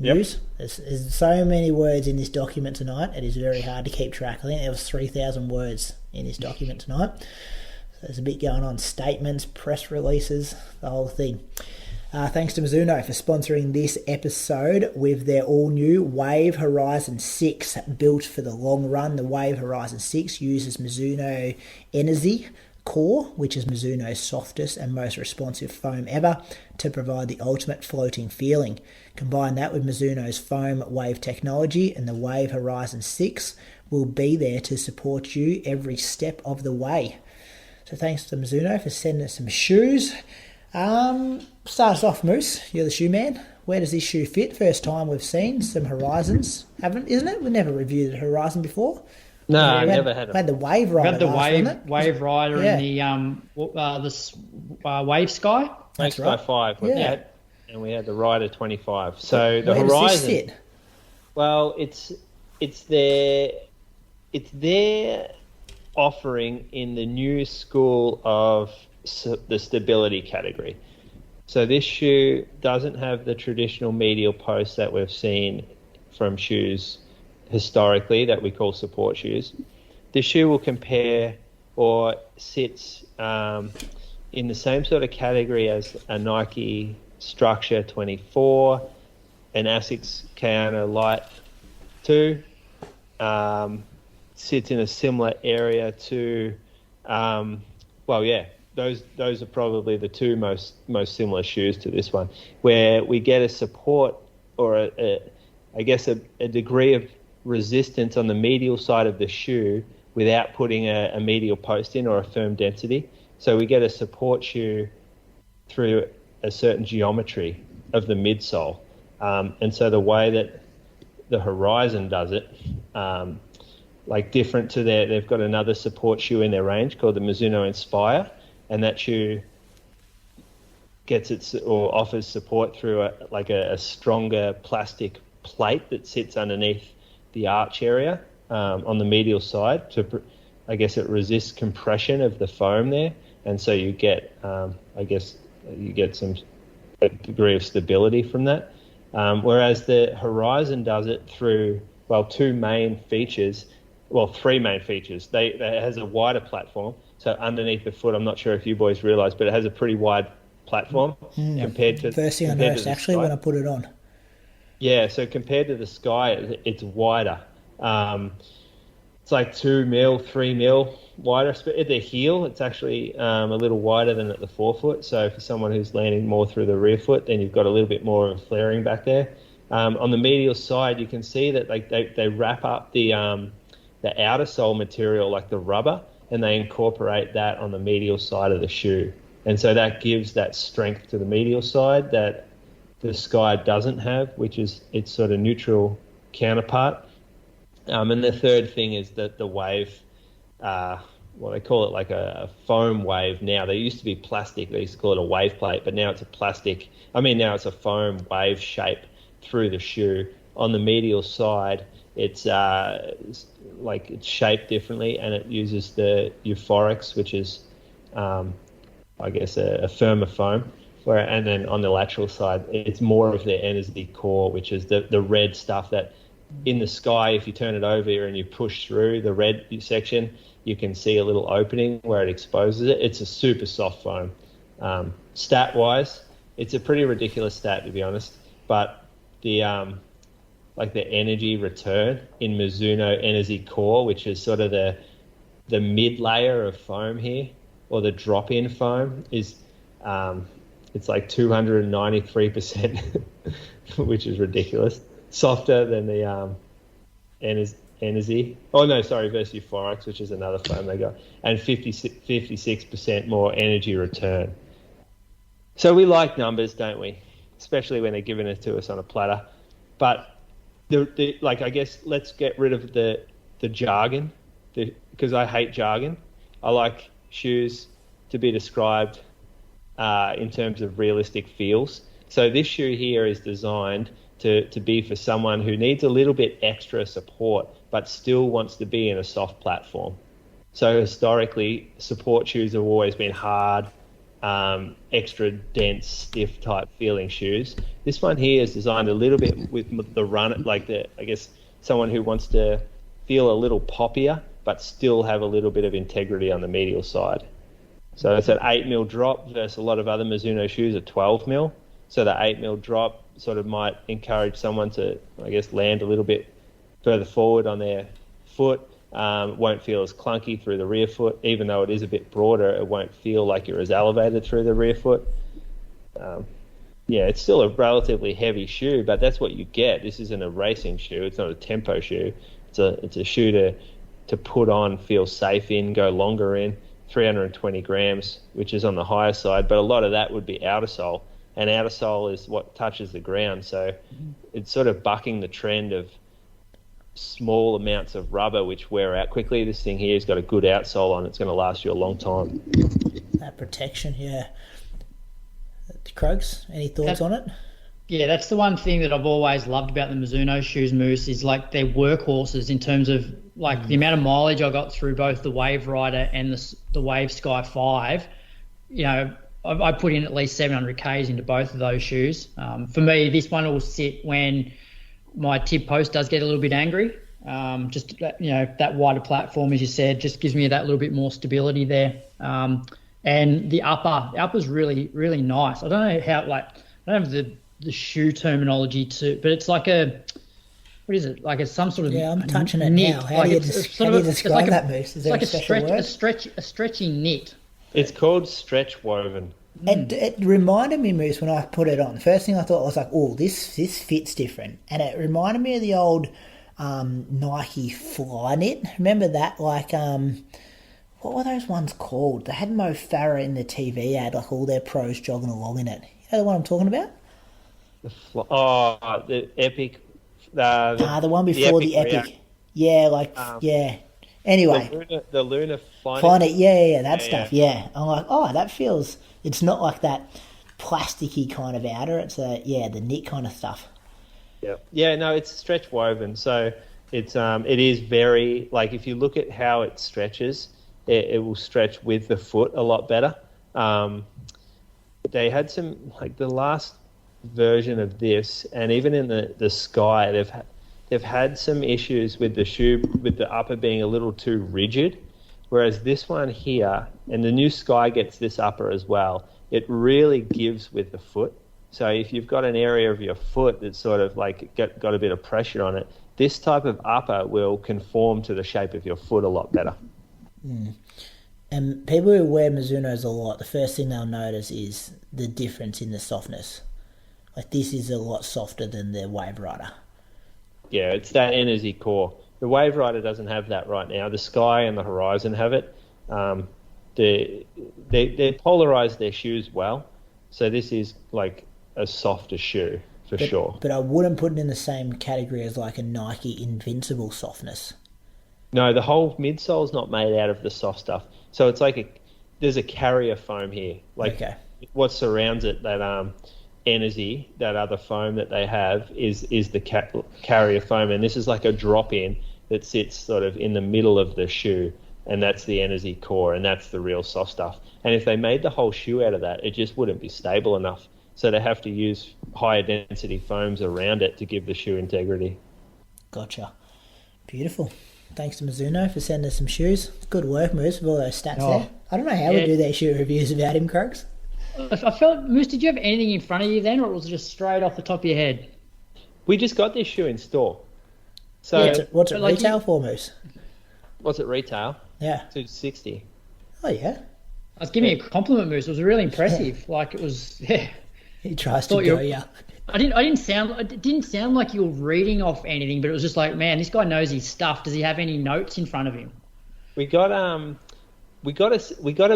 News. Yep. There's so many words in this document tonight. It is very hard to keep track. I think there was 3,000 words in this document tonight. So there's a bit going on. Statements, press releases, the whole thing. Thanks to Mizuno for sponsoring this episode with their all-new Wave Horizon 6 built for the long run. The Wave Horizon 6 uses Mizuno Energy Core, which is Mizuno's softest and most responsive foam ever, to provide the ultimate floating feeling. Combine that with Mizuno's foam wave technology, and the Wave Horizon 6 will be there to support you every step of the way. So thanks to Mizuno for sending us some shoes. Start us off, Moose. You're the shoe man. Where does this shoe fit? First time we've seen some Horizons, isn't it? We've never reviewed a Horizon before. No, I never had it. We had the Wave Rider. We had the Wave Rider and the Wave Sky. Wave Sky 5. Yeah. And we had the Rider 25. So the Where Horizon. Does this sit? Well, it's their offering in the new school of the stability category. So this shoe doesn't have the traditional medial post that we've seen from shoes historically that we call support shoes. This shoe will compare or sits in the same sort of category as a Nike Structure 24, an Asics Catriona Light 2, sits in a similar area to, those are probably the two most similar shoes to this one, where we get a support or a degree of resistance on the medial side of the shoe without putting a medial post in or a firm density. So we get a support shoe through a certain geometry of the midsole. And so the way that the Horizon does it, different to they've got another support shoe in their range called the Mizuno Inspire, and that shoe offers support through a stronger plastic plate that sits underneath the arch area on the medial side. It resists compression of the foam there, and so you get you get some degree of stability from that. Whereas the Horizon does it through three main features. It has a wider platform. So underneath the foot, I'm not sure if you boys realise, but it has a pretty wide platform compared to. First thing I noticed actually when I put it on. Yeah, so compared to the Sky, it's wider. It's like 2 mil, 3 mil wider. At the heel, it's actually a little wider than at the forefoot. So for someone who's landing more through the rear foot, then you've got a little bit more of a flaring back there. On the medial side, you can see that they wrap up the outer sole material, like the rubber, and they incorporate that on the medial side of the shoe. And so that gives that strength to the medial side that the Sky doesn't have, which is its sort of neutral counterpart. And the third thing is that the wave, they call it like a foam wave now. They used to be plastic. They used to call it a wave plate, but now it's now it's a foam wave shape through the shoe. On the medial side, it's shaped differently, and it uses the euphorics, which is, a firmer foam. And then on the lateral side, it's more of the energy core, which is the red stuff that in the Sky, if you turn it over and you push through the red section, you can see a little opening where it exposes it. It's a super soft foam. Stat-wise, it's a pretty ridiculous stat, to be honest, but the energy return in Mizuno Energy Core, which is sort of the mid layer of foam here, or the drop-in foam, is it's like 293%, which is ridiculous. Softer than the Energy. Oh no, sorry, versus Euphorics, which is another foam they got, and 56% more energy return. So we like numbers, don't we? Especially when they're giving it to us on a platter. But let's get rid of the jargon, because I hate jargon. I like shoes to be described in terms of realistic feels. So this shoe here is designed to be for someone who needs a little bit extra support but still wants to be in a soft platform. So historically, support shoes have always been hard, extra dense, stiff type feeling shoes. This one here is designed a little bit with the run, someone who wants to feel a little poppier but still have a little bit of integrity on the medial side. So it's an 8 mil drop versus a lot of other Mizuno shoes at 12 mil. So the 8 mil drop sort of might encourage someone to, land a little bit further forward on their foot. Won't feel as clunky through the rear foot. Even though it is a bit broader, it won't feel like you're as elevated through the rear foot. It's still a relatively heavy shoe, but that's what you get. This isn't a racing shoe. It's not a tempo shoe. It's a shoe to put on, feel safe in, go longer in. 320 grams, which is on the higher side, but a lot of that would be outer sole. And outer sole is what touches the ground, so it's sort of bucking the trend of small amounts of rubber which wear out quickly. This thing here has got a good outsole on. It's going to last you a long time. That protection, yeah. Krogs, any thoughts on it? Yeah, that's the one thing that I've always loved about the Mizuno shoes, Moose, is they're workhorses in terms of the amount of mileage I got through both the Wave Rider and the Wave Sky 5. I put in at least 700 Ks into both of those shoes. For me, this one will sit when my tib post does get a little bit angry. That wider platform, as you said, just gives me that little bit more stability there. And the upper's really, really nice. I don't know how, I don't have the shoe terminology but it's like what is it? Like it's some sort of I'm touching it knit. Now. How do you describe that, Moose? Is there a special word? A stretchy knit. It's called stretch woven. It reminded me, Moose, when I put it on. The first thing I thought was this fits different. And it reminded me of the old Nike Fly Knit. Remember that? Like, what were those ones called? They had Mo Farah in the TV ad, like all their pros jogging along in it. You know the one I'm talking about? The Epic. The one before the Epic. Yeah, like, yeah. Anyway. The Lunar Fly Knit. Yeah, that stuff, yeah. I'm like, oh, that feels, it's not like that plasticky kind of outer. It's the knit kind of stuff. Yeah, no, it's stretch woven. So it is very, like, if you look at how it stretches, it will stretch with the foot a lot better. They had some, like the last version of this, and even in the Sky, they've had some issues with the shoe, with the upper being a little too rigid, whereas this one here, and the new Sky gets this upper as well, it really gives with the foot. So if you've got an area of your foot that's sort of like got a bit of pressure on it, this type of upper will conform to the shape of your foot a lot better. And people who wear Mizunos a lot, the first thing they'll notice is the difference in the softness. Like, this is a lot softer than the Wave Rider. Yeah, it's that energy core. The Wave Rider doesn't have that right now. The Sky and the Horizon have it. They polarise their shoes well, so this is like a softer shoe for sure. But I wouldn't put it in the same category as like a Nike Invincible softness. No, the whole midsole is not made out of the soft stuff. So it's like there's a carrier foam here. Like, what surrounds it, that energy, that other foam that they have is the carrier foam, and this is like a drop in that sits sort of in the middle of the shoe, and that's the energy core, and that's the real soft stuff. And if they made the whole shoe out of that, it just wouldn't be stable enough. So they have to use higher density foams around it to give the shoe integrity. Gotcha. Beautiful. Thanks to Mizuno for sending us some shoes. Good work, Moose, with all those stats there. I don't know how we do their shoe reviews about him, Croaks. I felt, Moose, did you have anything in front of you then, or was it just straight off the top of your head? We just got this shoe in store. So what's it retail for, Moose? What's it retail? Yeah. $260. Oh, yeah. I was giving you a compliment, Moose. It was really impressive. Like, it was, He tries to go, yeah. It didn't sound like you were reading off anything, but it was just like, man, this guy knows his stuff. Does he have any notes in front of him? We got to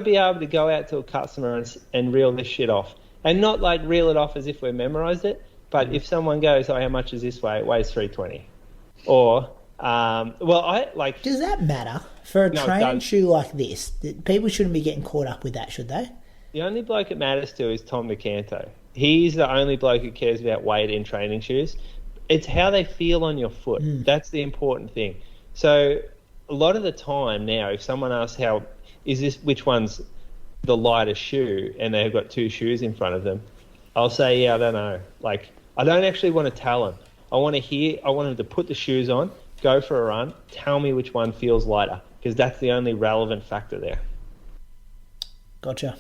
be able to go out to a customer and reel this shit off, and not like reel it off as if we memorized it. But if someone goes, "Oh, how much is this weigh?" It weighs 320, or Does that matter for a training shoe like this? People shouldn't be getting caught up with that, should they? The only bloke it matters to is Tom DeCanto. He's the only bloke who cares about weight in training shoes. It's how they feel on your foot. That's the important thing. So a lot of the time now, if someone asks which one's the lightest shoe, and they've got two shoes in front of them, I'll say, yeah, I don't know. Like, I don't actually want to tell them. I want them to put the shoes on, go for a run, tell me which one feels lighter, because that's the only relevant factor there. Gotcha.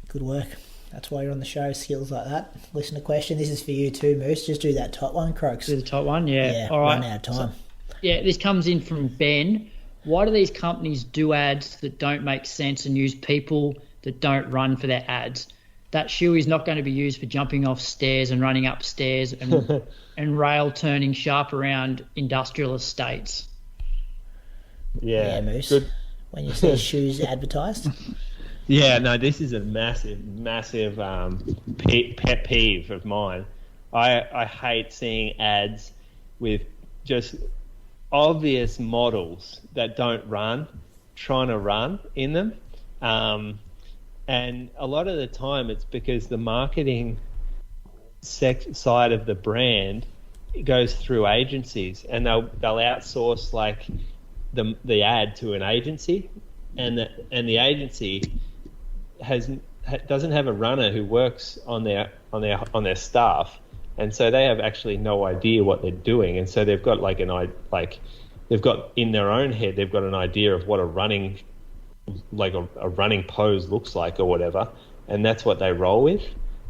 Good work. That's why you're on the show, skills like that. Listen to question. This is for you too, Moose. Just do that top one, Croaks. Do the top one, yeah. Yeah, all right. Run out of time. This comes in from Ben. Why do these companies do ads that don't make sense and use people that don't run for their ads? That shoe is not going to be used for jumping off stairs and running upstairs and rail turning sharp around industrial estates. Yeah, Moose. Good. When you see shoes advertised. Yeah, no, this is a massive pet peeve of mine. I hate seeing ads with just obvious models that don't run, trying to run in them. And a lot of the time it's because the marketing side of the brand goes through agencies, and they'll outsource like the ad to an agency, and the agency doesn't have a runner who works on their staff, and so they have actually no idea what they're doing, and so they've got they've got in their own head, they've got an idea of what a running pose looks like or whatever, and that's what they roll with.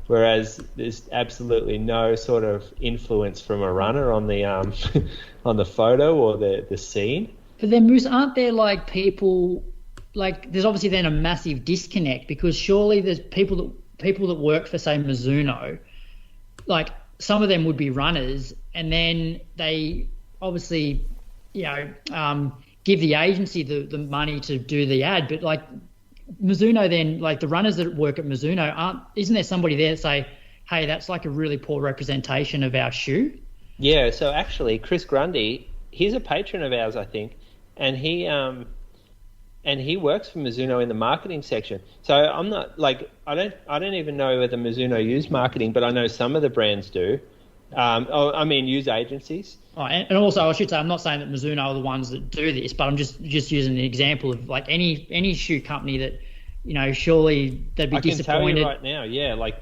Whereas there's absolutely no sort of influence from a runner on the on the photo or the scene. But then, Moose, aren't there like people, like there's obviously then a massive disconnect, because surely there's people that work for, say, Mizuno, like some of them would be runners, and then they obviously, give the agency the money to do the ad, but like Mizuno then, like the runners that work at Mizuno, isn't there somebody there that say, hey, that's like a really poor representation of our shoe? Yeah, so actually Chris Grundy, he's a patron of ours, I think, and he works for Mizuno in the marketing section. So I'm not like I don't even know whether Mizuno use marketing, but I know some of the brands do. Use agencies. Oh, and also I should say I'm not saying that Mizuno are the ones that do this, but I'm just using an example of like any shoe company that, surely they'd be disappointed. I can tell you right now, yeah, like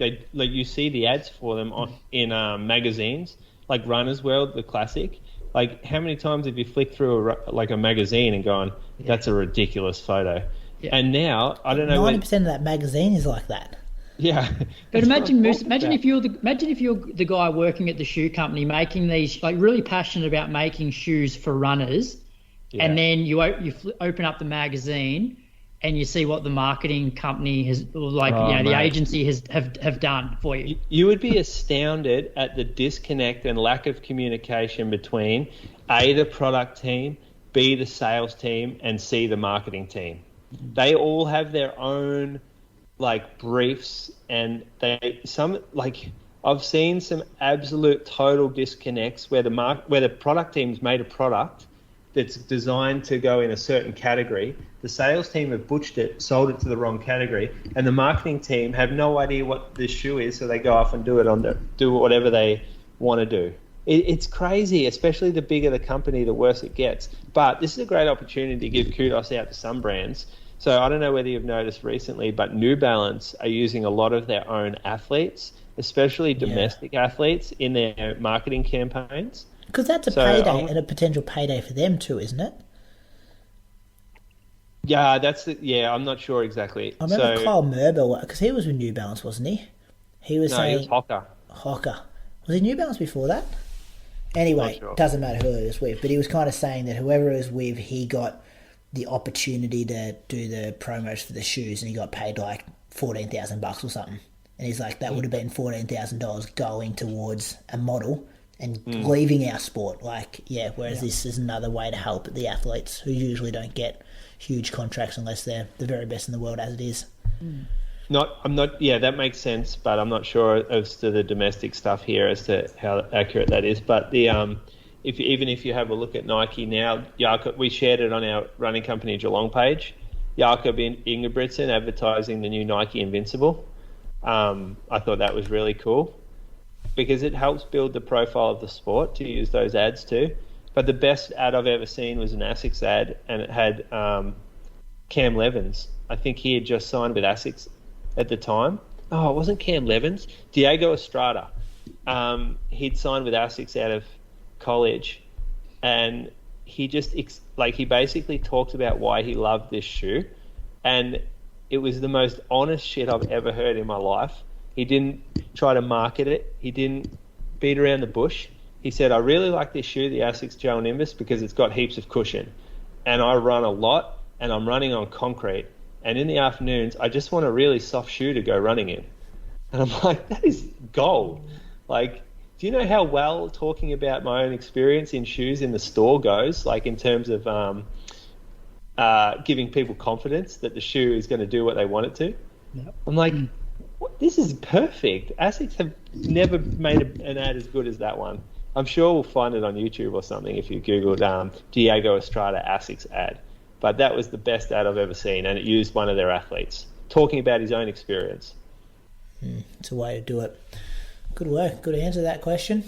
you see the ads for them in magazines, like Runner's World, the classic. Like how many times have you flicked through a magazine and gone, that's a ridiculous photo? Yeah. And now I don't know. 90% of that magazine is like that. Yeah, but imagine if you're the guy working at the shoe company making these, like really passionate about making shoes for runners, and then you open up the magazine and you see what the marketing company has, the agency have done for you. You would be astounded at the disconnect and lack of communication between A, the product team, B, the sales team, and C, the marketing team. They all have their own briefs, and I've seen some absolute total disconnects where the product team's made a product that's designed to go in a certain category. The sales team have butchered it, sold it to the wrong category, and the marketing team have no idea what this shoe is, so they go off and do whatever they want to do. It's crazy, especially the bigger the company, the worse it gets. But this is a great opportunity to give kudos out to some brands. So I don't know whether you've noticed recently, but New Balance are using a lot of their own athletes, especially domestic athletes, in their marketing campaigns. Because that's a payday and a potential payday for them too, isn't it? Yeah, I'm not sure exactly. I remember Kyle Merber, because he was with New Balance, wasn't he? He was Hocker. Was he New Balance before that? Anyway, doesn't matter who he was with, but he was kind of saying that whoever he was with, he got the opportunity to do the promos for the shoes, and he got paid like $14,000 or something. And he's like, that would have been $14,000 going towards a model and leaving our sport. Whereas this is another way to help the athletes who usually don't get huge contracts unless they're the very best in the world as it is. That makes sense, but I'm not sure as to the domestic stuff here as to how accurate that is. But the if you have a look at Nike now, Jakob, we shared it on our running company Geelong page. Jakob Ingebrigtsen advertising the new Nike Invincible. I thought that was really cool because it helps build the profile of the sport to use those ads too. But the best ad I've ever seen was an ASICS ad, and it had Cam Levins. I think he had just signed with ASICS at the time. Oh, it wasn't Cam Levins. Diego Estrada. He'd signed with ASICS out of college, and he basically talked about why he loved this shoe, and it was the most honest shit I've ever heard in my life. He didn't try to market it. He didn't beat around the bush. He said, I really like this shoe, the ASICS Gel Nimbus, because it's got heaps of cushion, and I run a lot, and I'm running on concrete, and in the afternoons I just want a really soft shoe to go running in. And I'm like, that is gold. Do you know how well talking about my own experience in shoes in the store goes, in terms of giving people confidence that the shoe is going to do what they want it to? Yep. I'm like, this is perfect. ASICS have never made an ad as good as that one. I'm sure we'll find it on YouTube or something if you Googled Diego Estrada ASICS ad. But that was the best ad I've ever seen, and it used one of their athletes talking about his own experience. It's a way to do it. Good work. Good answer to that question.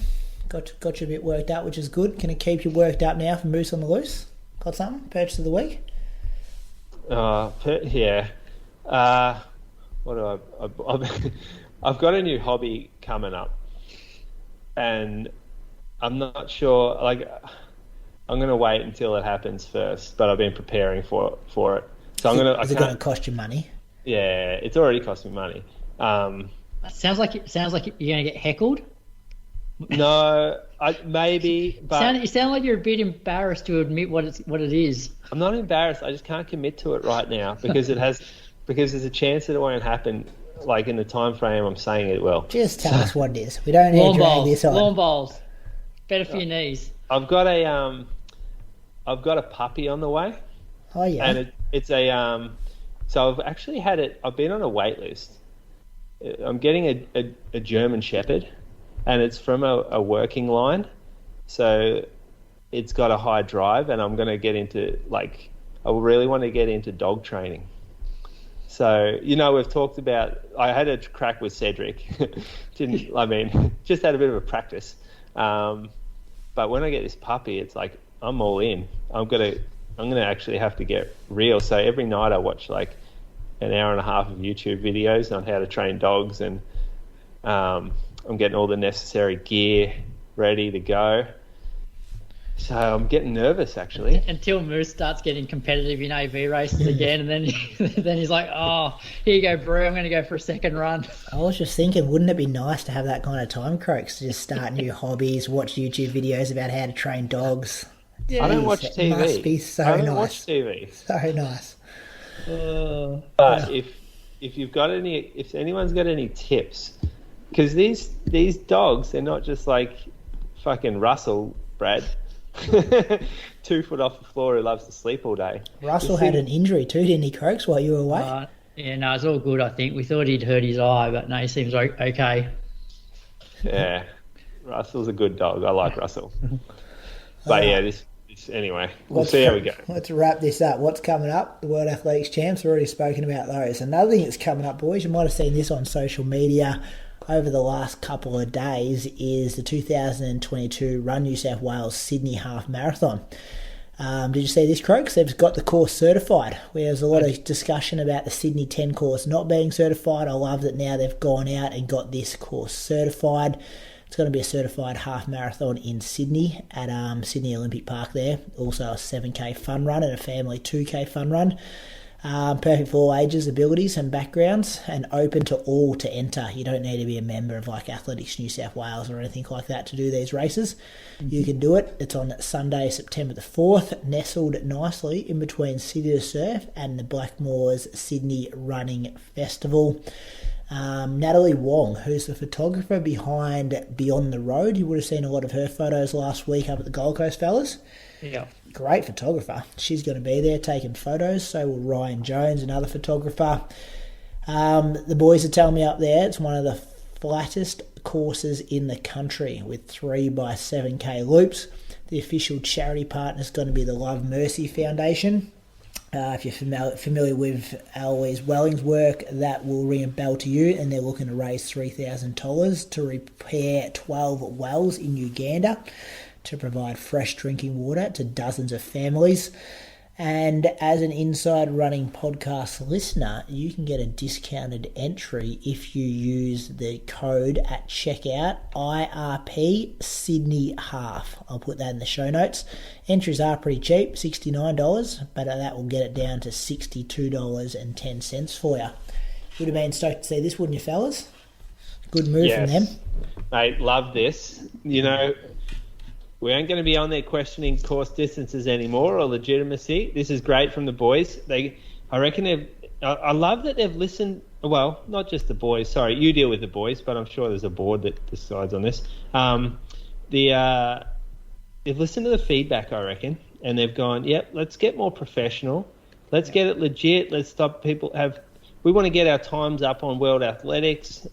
Got you a bit worked up, which is good. Can it keep you worked up now for Moose on the Loose? Got something? Purchase of the week? Yeah. I've got a new hobby coming up, and I'm not sure. I'm going to wait until it happens first, but I've been preparing for it. So Is it going to cost you money? Yeah, it's already cost me money. Sounds like you're going to get heckled. No, maybe. But you sound like you're a bit embarrassed to admit what it is. I'm not embarrassed. I just can't commit to it right now because there's a chance that it won't happen. In the time frame I'm saying it will. Just tell us what it is. We don't need to drag this on. Lawn bowls. Better for your knees. I've got a puppy on the way. Oh yeah. And it's a so I've actually had it. I've been on a wait list. I'm getting a German Shepherd, and it's from a working line, so it's got a high drive, and I'm going to get into I really want to get into dog training. So, we've talked about, I had a crack with Cedric. Just had a bit of a practice. But when I get this puppy, it's like, I'm all in. I'm going to actually have to get real. So every night I watch an hour and a half of YouTube videos on how to train dogs, and I'm getting all the necessary gear ready to go. So I'm getting nervous, actually. Until Moose starts getting competitive in AV races again, and then he's like, oh, here you go, bro, I'm going to go for a second run. I was just thinking, wouldn't it be nice to have that kind of time, Croaks, to just start new hobbies, watch YouTube videos about how to train dogs? Yeah. I don't watch TV. It must be so I don't nice. watch TV. So nice. But if anyone's got any tips, because these dogs, they're not just like fucking Russell, Brad. 2 foot off the floor who loves to sleep all day. Russell had an injury too, didn't he, Croaks, while you were away? Yeah, no, it's all good, I think. We thought he'd hurt his eye, but no, he seems okay. Yeah, Russell's a good dog. I like Russell. But yeah, this anyway, we'll see how we go. Let's wrap this up. What's coming up? The World Athletics Champs, we've already spoken about those. Another thing that's coming up, boys, you might have seen this on social media over the last couple of days, is the 2022 Run New South Wales Sydney Half Marathon. Did you see this, Croaks? They've got the course certified. There's a lot of discussion about the Sydney 10 course not being certified. I love that now they've gone out and got this course certified. It's going to be a certified half marathon in Sydney at Sydney Olympic Park there. Also a 7K fun run and a family 2K fun run. Perfect for all ages, abilities and backgrounds, and open to all to enter. You don't need to be a member of Athletics New South Wales or anything like that to do these races. You can do it. It's on Sunday, September the 4th, nestled nicely in between City to Surf and the Blackmores Sydney Running Festival. Natalie Wong, who's the photographer behind Beyond the Road. You would have seen a lot of her photos last week up at the Gold Coast, fellas. Yeah. Great photographer. She's going to be there taking photos. So will Ryan Jones, another photographer. The boys are telling me up there it's one of the flattest courses in the country with 3x7K loops. The official charity partner is going to be the Love Mercy Foundation. If you're familiar with Eloise Welling's work, that will ring a bell to you, and they're looking to raise $3,000 to repair 12 wells in Uganda to provide fresh drinking water to dozens of families. And as an Inside Running podcast listener, you can get a discounted entry if you use the code at checkout, IRP Sydney Half. I'll put that in the show notes. Entries are pretty cheap, $69, but that will get it down to $62.10 for you. Would have been stoked to see this, wouldn't you, fellas? Good move from them. Mate, love this. We aren't going to be on there questioning course distances anymore or legitimacy. This is great from the boys. I love that they've listened. Well, not just the boys. Sorry, you deal with the boys, but I'm sure there's a board that decides on this. They've listened to the feedback, I reckon, and they've gone, yep, let's get more professional. Let's get it legit. Let's stop people we want to get our times up on World Athletics.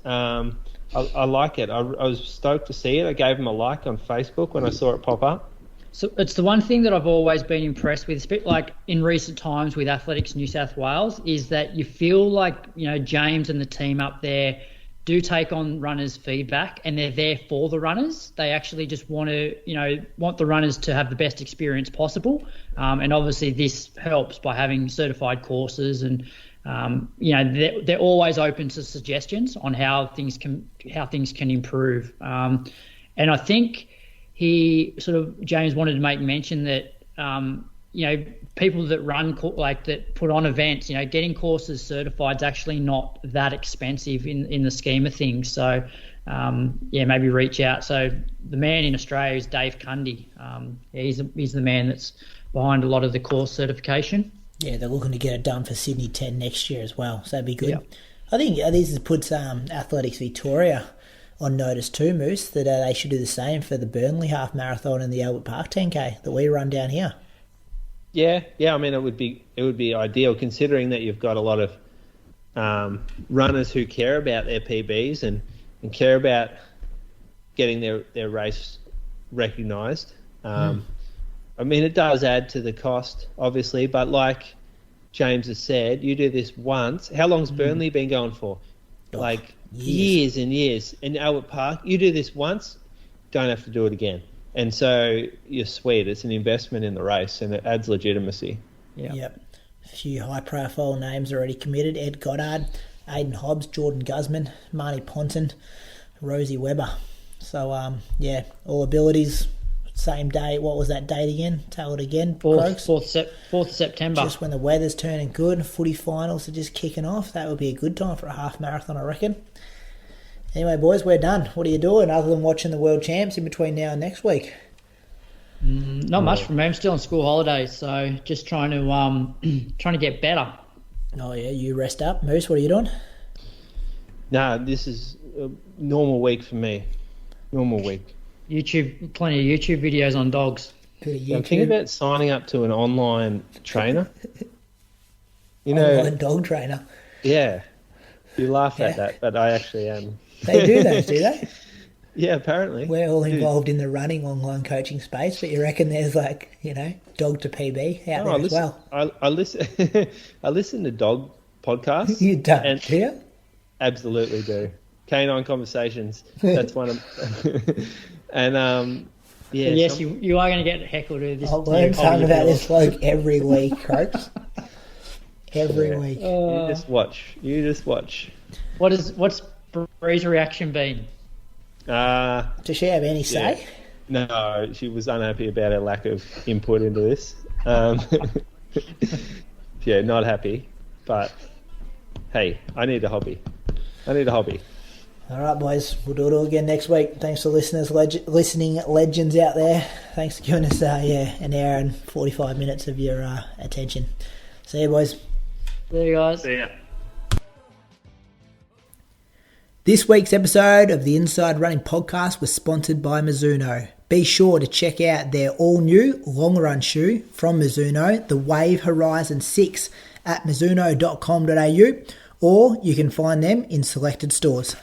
I like it. I was stoked to see it. I gave them a like on Facebook when I saw it pop up. So it's the one thing that I've always been impressed with, like in recent times with Athletics New South Wales, is that you feel like, James and the team up there do take on runners' feedback, and they're there for the runners. They actually just want the runners to have the best experience possible. And obviously this helps by having certified courses, and they're always open to suggestions on how things can improve. And I think James wanted to make mention that people that run that put on events, getting courses certified is actually not that expensive in the scheme of things. So maybe reach out. So the man in Australia is Dave Cundy. He's the man that's behind a lot of the course certification. Yeah, they're looking to get it done for Sydney 10 next year as well, so that'd be good. Yep. I think this puts Athletics Victoria on notice too, Moose, that they should do the same for the Burnley half marathon and the Albert Park 10K that we run down here. Yeah. I mean, it would be ideal, considering that you've got a lot of runners who care about their PBs and care about getting their race recognised. I mean, it does add to the cost, obviously, but like James has said, you do this once. How long's Burnley been going for? Like years and years. In Albert Park, you do this once, don't have to do it again. And so you're sweet. It's an investment in the race, and it adds legitimacy. Yep. A few high-profile names already committed. Ed Goddard, Aidan Hobbs, Jordan Guzman, Marnie Ponton, Rosie Webber. So, all abilities, same day. What was that date again? Tell it again, Croaks. 4th of September. Just when the weather's turning good, footy finals are just kicking off. That would be a good time for a half marathon, I reckon. Anyway, boys, we're done. What are you doing other than watching the World Champs in between now and next week? Not much from me. I'm still on school holidays, so just trying to get better. Oh, yeah, you rest up. Moose, what are you doing? No, this is a normal week for me. Normal week. Plenty of YouTube videos on dogs. I'm thinking about signing up to an online trainer. Online dog trainer. Yeah. You laugh at that, but I actually am. They do those, do they? Yeah, apparently. We're all involved in the running online coaching space, but you reckon there's dog to PB out there as well? I listen. I listen to dog podcasts. You don't, do you? Absolutely do. Canine Conversations. That's one of. And yes, you are going to get heckled with this. I'll learn something about this bloke every week, Croaks. Every week. You just watch. What's Bree's reaction been? Does she have any say? No, she was unhappy about her lack of input into this. Not happy. But hey, I need a hobby. All right, boys. We'll do it all again next week. Thanks for listening, legends out there. Thanks for giving us an hour and 45 minutes of your attention. See you, boys. See you guys. See ya. This week's episode of the Inside Running Podcast was sponsored by Mizuno. Be sure to check out their all-new long-run shoe from Mizuno, the Wave Horizon 6, at mizuno.com.au, or you can find them in selected stores.